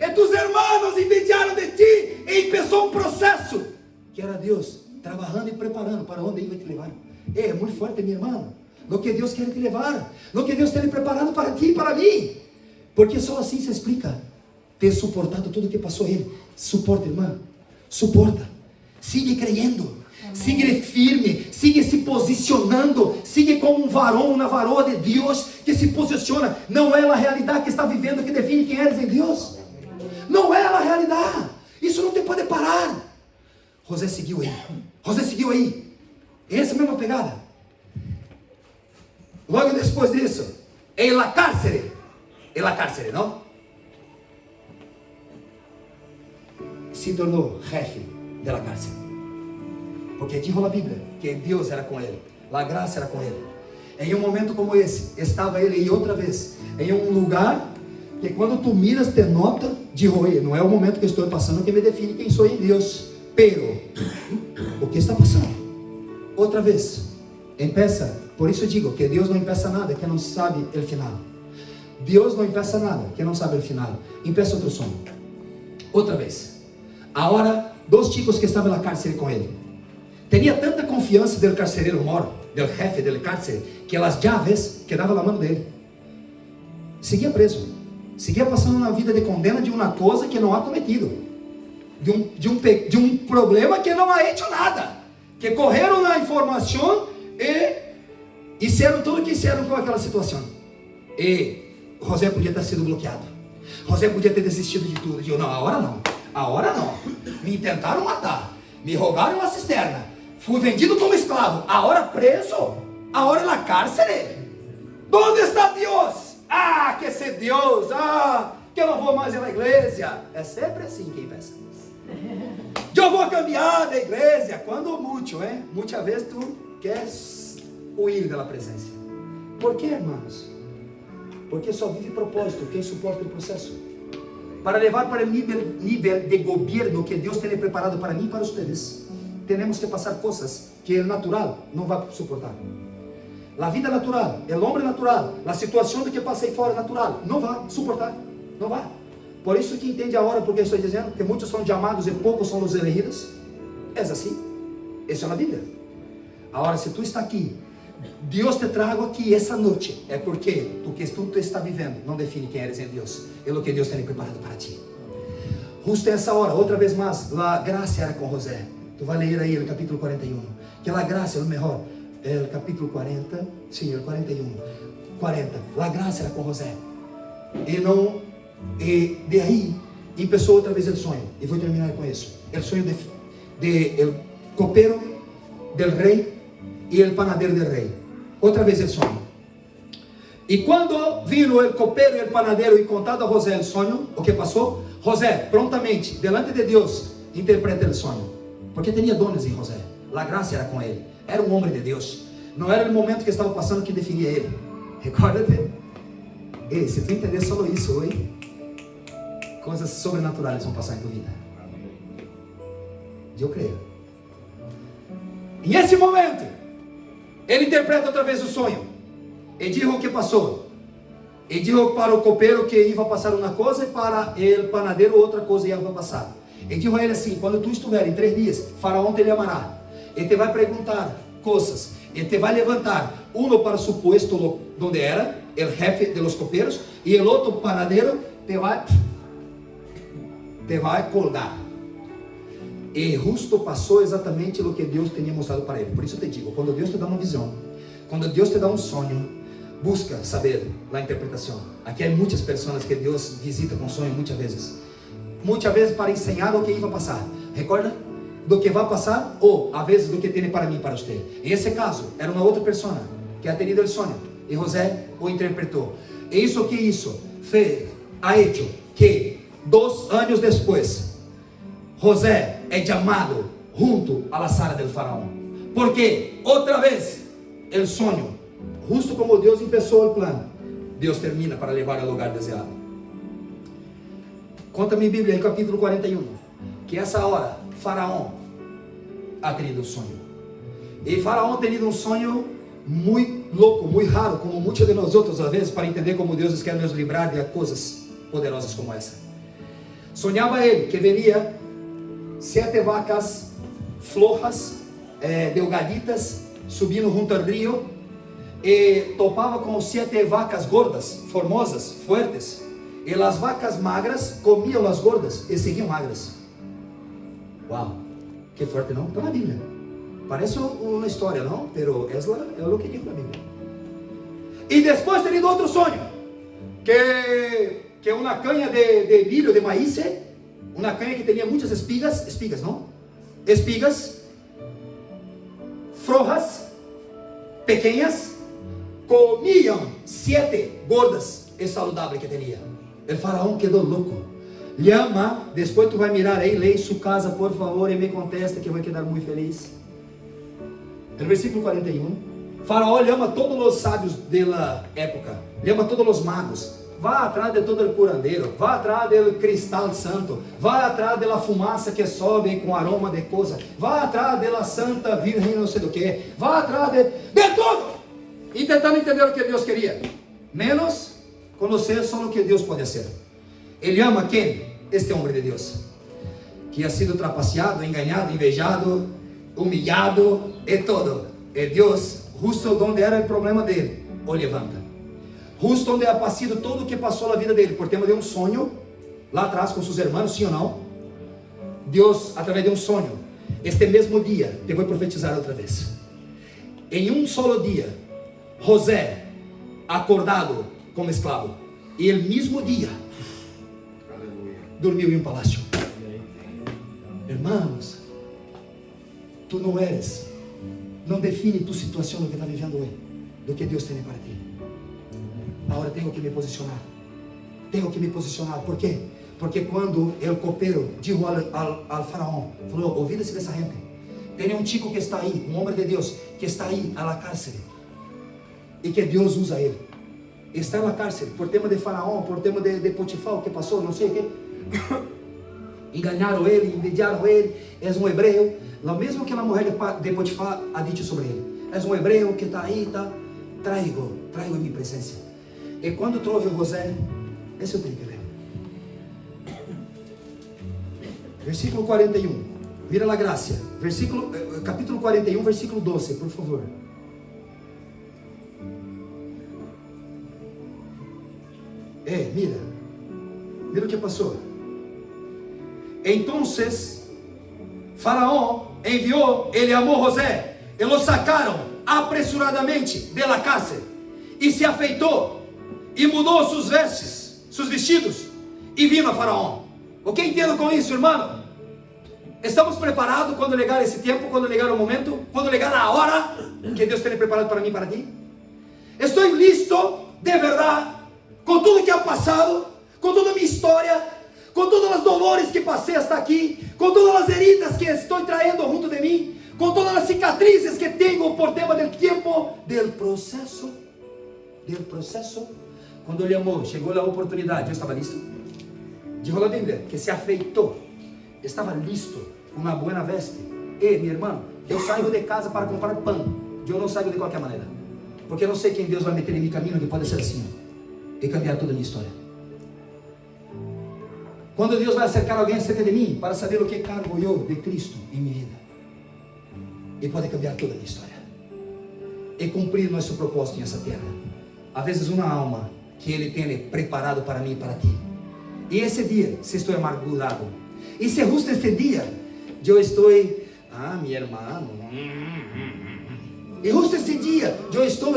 Speaker 1: E tus hermanos envidiaram de ti, e começou um processo, que era Deus trabalhando e preparando para onde Ele vai te levar. É muito forte, minha irmã, no que Deus quer te levar, no que Deus tem preparado para ti e para mim, porque só assim se explica ter suportado tudo que passou Ele. Suporta, irmã, suporta, sigue creyendo. Sigue firme, sigue se posicionando, sigue como um varão, uma varoa de Deus que se posiciona. Não é a realidade que está vivendo que define quem eres em Deus. Não é a realidade. Isso não te pode parar. José seguiu aí. José seguiu aí. Essa mesma pegada. Logo depois disso, em la cárcere, não? se tornou jefe de la cárcel. Porque dijo a Bíblia que Deus era com ele, a graça era com ele. Em um momento como esse, estava ele e outra vez, em um lugar que quando tu miras te nota, digo, oye, não é o momento que estou passando que me define quem sou em Deus, pero, o que está passando? Outra vez, empieza, por isso digo que Deus não empieza nada que não sabe o final. Deus não empieza nada que não sabe o final. Empieza outro sonho. Outra vez. Agora, dois chicos que estavam na cárcel com ele. Tinha tanta confiança do carcereiro moro, do jefe da cárcel, que as chaves quedavam na mão dele. Seguia preso. Seguia passando uma vida de condena de uma coisa que não ha cometido. De um problema que não ha hecho nada. Que correram na informação e fizeram tudo o que fizeram com aquela situação. E José podia ter sido bloqueado. José podia ter desistido de tudo. Digo, não, agora não. Agora não. Me tentaram matar. Me roubaram uma cisterna. Fui vendido como escravo. Agora preso. Agora na cárcel. Onde está Deus? Ah, que ser Deus. Ah, que eu não vou mais na igreja. É sempre assim quem pensa. Eu vou cambiar da igreja. Quando muito, hein? Muitas vezes tu queres huir da presença. Por quê, irmãos? Porque só vive propósito quem suporta o processo. Para levar para o nível de governo que Deus tem preparado para mim e para vocês, temos que passar coisas que o natural não vai suportar. A vida natural, o homem natural, a situação do que passei fora natural, não vai suportar. Não vai. Por isso que entende agora porque estou dizendo que muitos são chamados e poucos são os elegidos. É assim. Isso é na Bíblia. Agora, se tu está aqui, Deus te trago aqui essa noite, é porque o que tu está vivendo não define quem eres em Deus, é o que Deus tem preparado para ti. Justo essa hora, outra vez mais, a graça era com José. Tu vai ler aí no capítulo 41, que a graça é o melhor, é o capítulo 40, sim, o 41, 40, a graça era com José. E de aí, começou outra vez o sonho, e vou terminar com isso, o sonho de el copeiro del rei e o panadeiro del rei. Outra vez o sonho. E quando vino o copeiro e o panadeiro e contado a José o sonho, o que passou? José, prontamente, delante de Deus, interpreta o sonho. Porque tinha dones em José. A graça era com ele. Era um homem de Deus. Não era o momento que estava passando que definia ele. Recorda-te. Ei, se tu entender só isso hoje, coisas sobrenaturais vão passar em tua vida. Eu creio. E nesse momento, ele interpreta outra vez o sonho. E diz o que passou. E diz para o copeiro que ia passar uma coisa, e para o panadeiro outra coisa ia passar. E diz a ele assim: quando tu estiver em 3 dias, Faraó te amará. Ele te vai perguntar coisas. Ele te vai levantar. Um para su puesto onde era, o jefe de los copeiros, e o outro panadeiro te vai colgar. E justo passou exatamente o que Deus tinha mostrado para ele. Por isso eu te digo, quando Deus te dá uma visão, quando Deus te dá um sonho, busca saber a interpretação. Aqui há muitas pessoas que Deus visita com sonho muitas vezes para ensinar o que ia passar. Recorda do que vai passar, ou às vezes do que tem para mim e para você. Em esse caso, era uma outra pessoa que ha tenido o sonho, e José o interpretou. E isso que isso ha hecho que 2 anos depois, José é chamado junto à la sala del faraó. Porque outra vez o sonho, justo como Deus começou o plano, Deus termina para levar ao lugar desejado. Conta-me a Bíblia, em capítulo 41, que essa hora Faraó ha tenido um sonho. E Faraó ha tenido um sonho muito louco, muito raro, como muitos de nós outros, às vezes, para entender como Deus quer nos livrar de coisas poderosas como essa. Sonhava ele que veria 7 vacas flojas, delgaditas, subindo junto ao rio, e topava com 7 vacas gordas, formosas, fuertes, e as vacas magras comiam as gordas e seguiam magras. Uau, que forte, não? Está na Bíblia. Parece uma história, não? Pero é o que diz na Bíblia. E depois tenido outro sonho, que uma canha de milho, de maíz, uma canha que tinha muitas espigas, não? Espigas, flojas, pequenas, comiam 7 gordas e saludáveis que tinha. O faraó quedou louco. llama, depois tu vai mirar aí, lê sua casa, por favor, e me contesta que vai quedar muito feliz. No versículo 41, Faraó llama todos os sábios da época, llama todos os magos, vá atrás de todo o curandeiro, vá atrás do cristal santo, vá atrás da fumaça que sobe com aroma de coisa, vá atrás da santa virgem não sei do que, vá atrás de tudo, e tentando entender o que Deus queria, menos conhecer só o que Deus pode fazer. Ele ama quem? Este homem de Deus, que ha sido trapaceado, enganado, invejado, humilhado e todo. E Deus, justo onde era o problema dele, o levanta. Justo onde ha passado tudo o que passou na vida dele, por tema de um sonho, lá atrás com seus irmãos, sim ou não? Deus, através de um sonho, este mesmo dia, te vou profetizar outra vez. Em um solo dia, José, acordado como escravo, e el mesmo dia, dormiu em um palácio. Irmãos, tu não eres, não define tu situação no que está vivendo hoje, do que Deus tem para ti. Agora tenho que me posicionar. ¿Por quê? Porque quando o copeiro disse ao faraó, falou, olvídese dessa gente, tem um chico que está aí, um homem de Deus, que está aí a la cárcel, e que Deus usa ele, está na cárcel, por tema de faraó, por tema de Potifar, o que passou, não sei o que, enganaram ele, envidiaram ele, é um hebreu, o mesmo que a mulher de Potifar ha dito sobre ele, é um hebreu que está aí, traigo em minha presença. E quando trouxe José, esse eu tenho que ler. Versículo 41. Mira a graça. Capítulo 41, versículo 12, por favor. Mira o que passou. Então, Faraó enviou, ele amou José, e lo sacaram apressuradamente de la cárcel, e se afeitou, e mudou seus vestidos, e vino a Faraó. O que entendo com isso, irmão? Estamos preparados quando chegar esse tempo, quando chegar o momento, quando chegar a hora que Deus tem preparado para mim e para ti? Estou listo, de verdade, com tudo que ha passado, com toda a minha história, com todas as dolores que passei até aqui, com todas as heridas que estou traindo junto de mim, com todas as cicatrizes que tenho por tema do tempo, del processo. Quando ele amou, chegou a oportunidade, eu estava listo. Diz a Bíblia que se afeitou, estava listo, com uma boa veste. Meu irmão, eu saio de casa para comprar pão, eu não saio de qualquer maneira, porque eu não sei quem Deus vai meter em meu caminho que pode ser assim, e cambiar toda a minha história. Quando Deus vai acercar alguém acerca de mim, para saber o que cargo eu de Cristo em minha vida, e pode cambiar toda a minha história, e cumprir nosso propósito nessa terra. Às vezes uma alma que Ele tem preparado para mim e para ti, e esse dia, se estou amargurado, e se justo este dia, eu estou, meu irmão, e justo esse dia, eu estou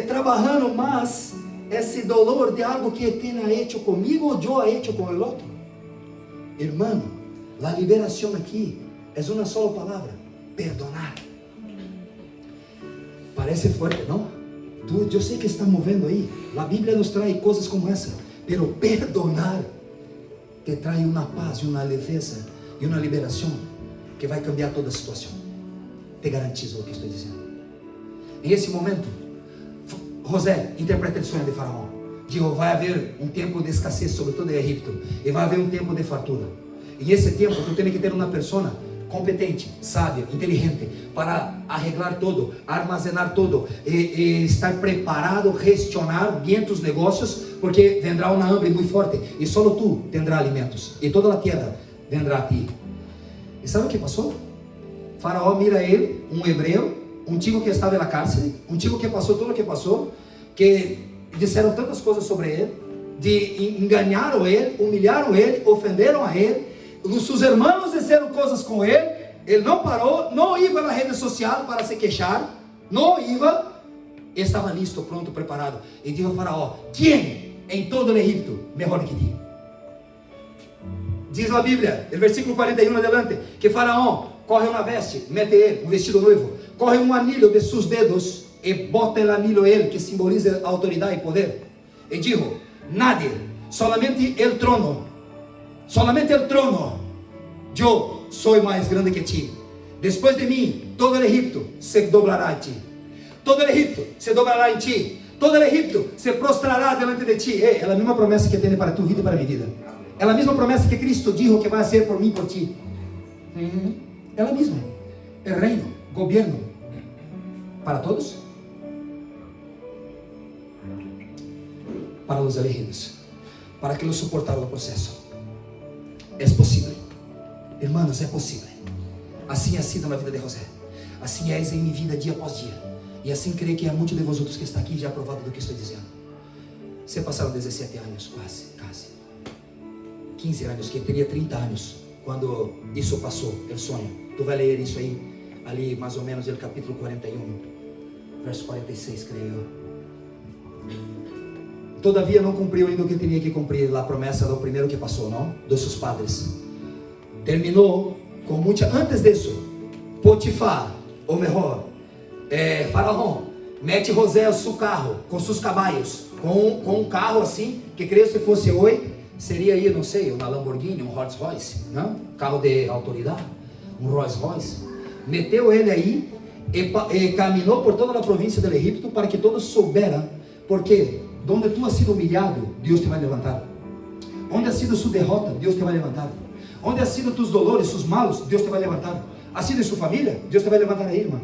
Speaker 1: trabalhando mais esse dolor de algo que tenha hecho comigo ou eu ha hecho com o outro. Irmão, a liberação aqui é uma só palavra: perdonar. Parece forte, não? Eu sei que está movendo aí. A Bíblia nos traz coisas como essa, pero perdonar te traz uma paz, uma leveza e uma liberação que vai cambiar toda a situação. Te garantizo o que estou dizendo. Em esse momento, José interpreta o sonho de Faraó. Digo, vai haver um tempo de escassez, sobretudo em Egipto, e vai haver um tempo de fartura. E nesse tempo, tu tens que ter uma pessoa competente, sábia, inteligente, para arreglar tudo, armazenar tudo, e estar preparado, gestionar bem os negócios, porque vendrá uma hambre muito forte, e só tu tendrás alimentos, e toda a terra vendrá a ti. E sabe o que passou? Faraó mira ele, um hebreu, um tico que estava na cárcere, um tico que passou tudo o que passou, que disseram tantas coisas sobre ele, enganaram ele, humilharam ele, ofenderam a ele, os seus irmãos disseram coisas com ele não parou, não ia na rede social para se queixar, não ia, estava listo, pronto, preparado, e disse ao Faraó: quem em todo o Egipto melhor que ti? Diz a Bíblia, no versículo 41 adelante, que Faraó corre uma veste, mete ele, um vestido noivo, corre um anilho de seus dedos e bota o anilho ele, que simboliza autoridade e poder, e dijo: nadie, solamente el trono Solamente el trono, yo soy más grande que ti. Después de mí, todo el Egipto se doblará en ti. Todo el Egipto se doblará en ti. Todo el Egipto se prostrará delante de ti. É a mesma promessa que tem para tu vida e para minha vida. É a mesma promessa que Cristo dijo que vai ser por mim e por ti. É a mesma. É reino, governo. Para todos? Para os elegidos. Para que los suportaram o processo. É possível. Hermanos, é possível. Assim ha sido na vida de José. Assim é em minha vida dia após dia. E assim creio que há muitos de vosotros que está aqui já provado do que estou dizendo. Você passaram 17 anos, quase 15 anos, que teria 30 anos quando isso passou, o sonho. Tu vai ler isso aí, ali mais ou menos no capítulo 41, verso 46, creio eu. Todavia não cumpriu ainda o que tinha que cumprir, a promessa do primeiro que passou, não? Dos seus padres. Terminou com muita... Antes disso, Potifar, ou melhor, Faraó, mete José ao seu carro, com seus caballos, com um carro assim, que creio se fosse hoje, seria aí, não sei, uma Lamborghini, um Rolls Royce, não? Carro de autoridade, um Rolls Royce. Meteu ele aí e caminhou por toda a província do Egito para que todos souberam, porque onde tu has sido humilhado, Deus te vai levantar. Onde ha sido sua derrota, Deus te vai levantar. Onde ha sido tus dolores, sus malos, Deus te vai levantar. Ha sido em sua família, Deus te vai levantar aí, irmão.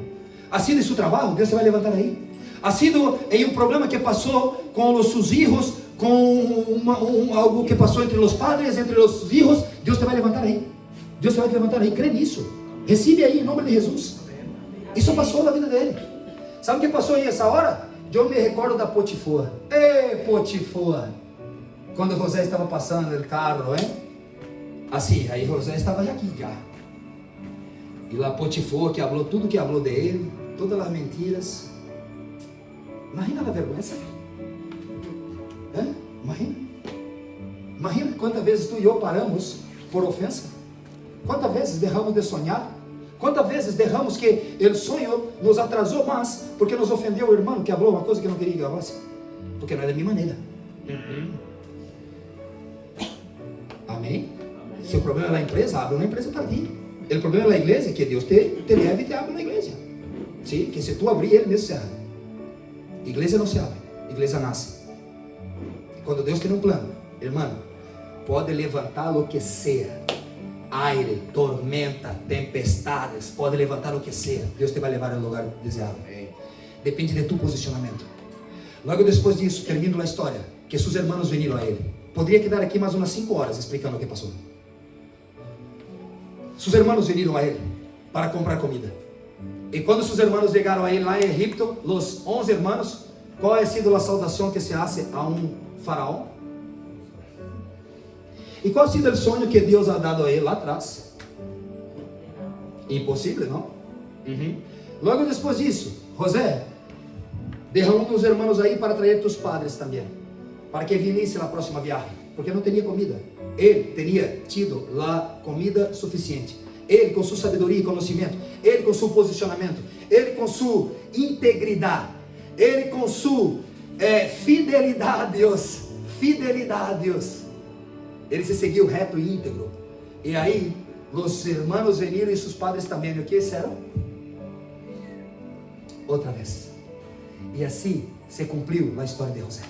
Speaker 1: Ha sido em seu trabalho, Deus te vai levantar aí. Ha sido em um problema que passou com os seus filhos, com algo que passou entre os padres, entre os filhos, Deus te vai levantar aí. Deus te vai levantar aí, crê nisso. Recebe aí em nome de Jesus. Isso passou na vida dele. Sabe o que passou aí essa hora? Eu me recordo da Potifar. Ei, Potifar! Quando José estava passando o carro, hein? Assim, aí José estava aqui já. E lá Potifar que falou tudo que falou dele, todas as mentiras. Imagina a vergonha. Imagina quantas vezes tu e eu paramos por ofensa. Quantas vezes deixamos de sonhar. Quantas vezes derramos que o sonho nos atrasou mais porque nos ofendeu o irmão que falou uma coisa que não queria que falasse? Porque não é da minha maneira. Amém? Se o problema é na empresa, abre uma empresa para ti. O problema é na igreja, que Deus te leve e te abre na igreja. Sim, que se tu abrir, Ele mesmo se abre. Igreja não se abre, igreja nasce. Quando Deus tem um plano, irmão, pode levantar o que seja. Aire, tormenta, tempestades, pode levantar o que seja. Deus te vai levar ao lugar desejado. Depende de tu posicionamento. Logo depois disso, termino a história, que seus irmãos vieram a ele. Poderia quedar aqui mais umas 5 horas explicando o que passou. Seus irmãos vieram a ele para comprar comida. E quando seus irmãos chegaram a ele lá em Egipto, os 11 irmãos, qual ha sido a saudação que se hace a um faraó? E qual ha sido o sonho que Deus ha dado a ele lá atrás? Impossível, não? Logo depois disso, José, deixa um dos irmãos aí para trazer tus padres também, para que viesse na próxima viagem, porque não tinha comida. Ele teria tido a comida suficiente. Ele com sua sabedoria e conhecimento, ele com seu posicionamento, ele com sua integridade, ele com sua fidelidade a Deus, ele se seguiu reto e íntegro. E aí, os irmãos vieram e seus padres também. O que disseram? Outra vez. E assim se cumpriu a história de José.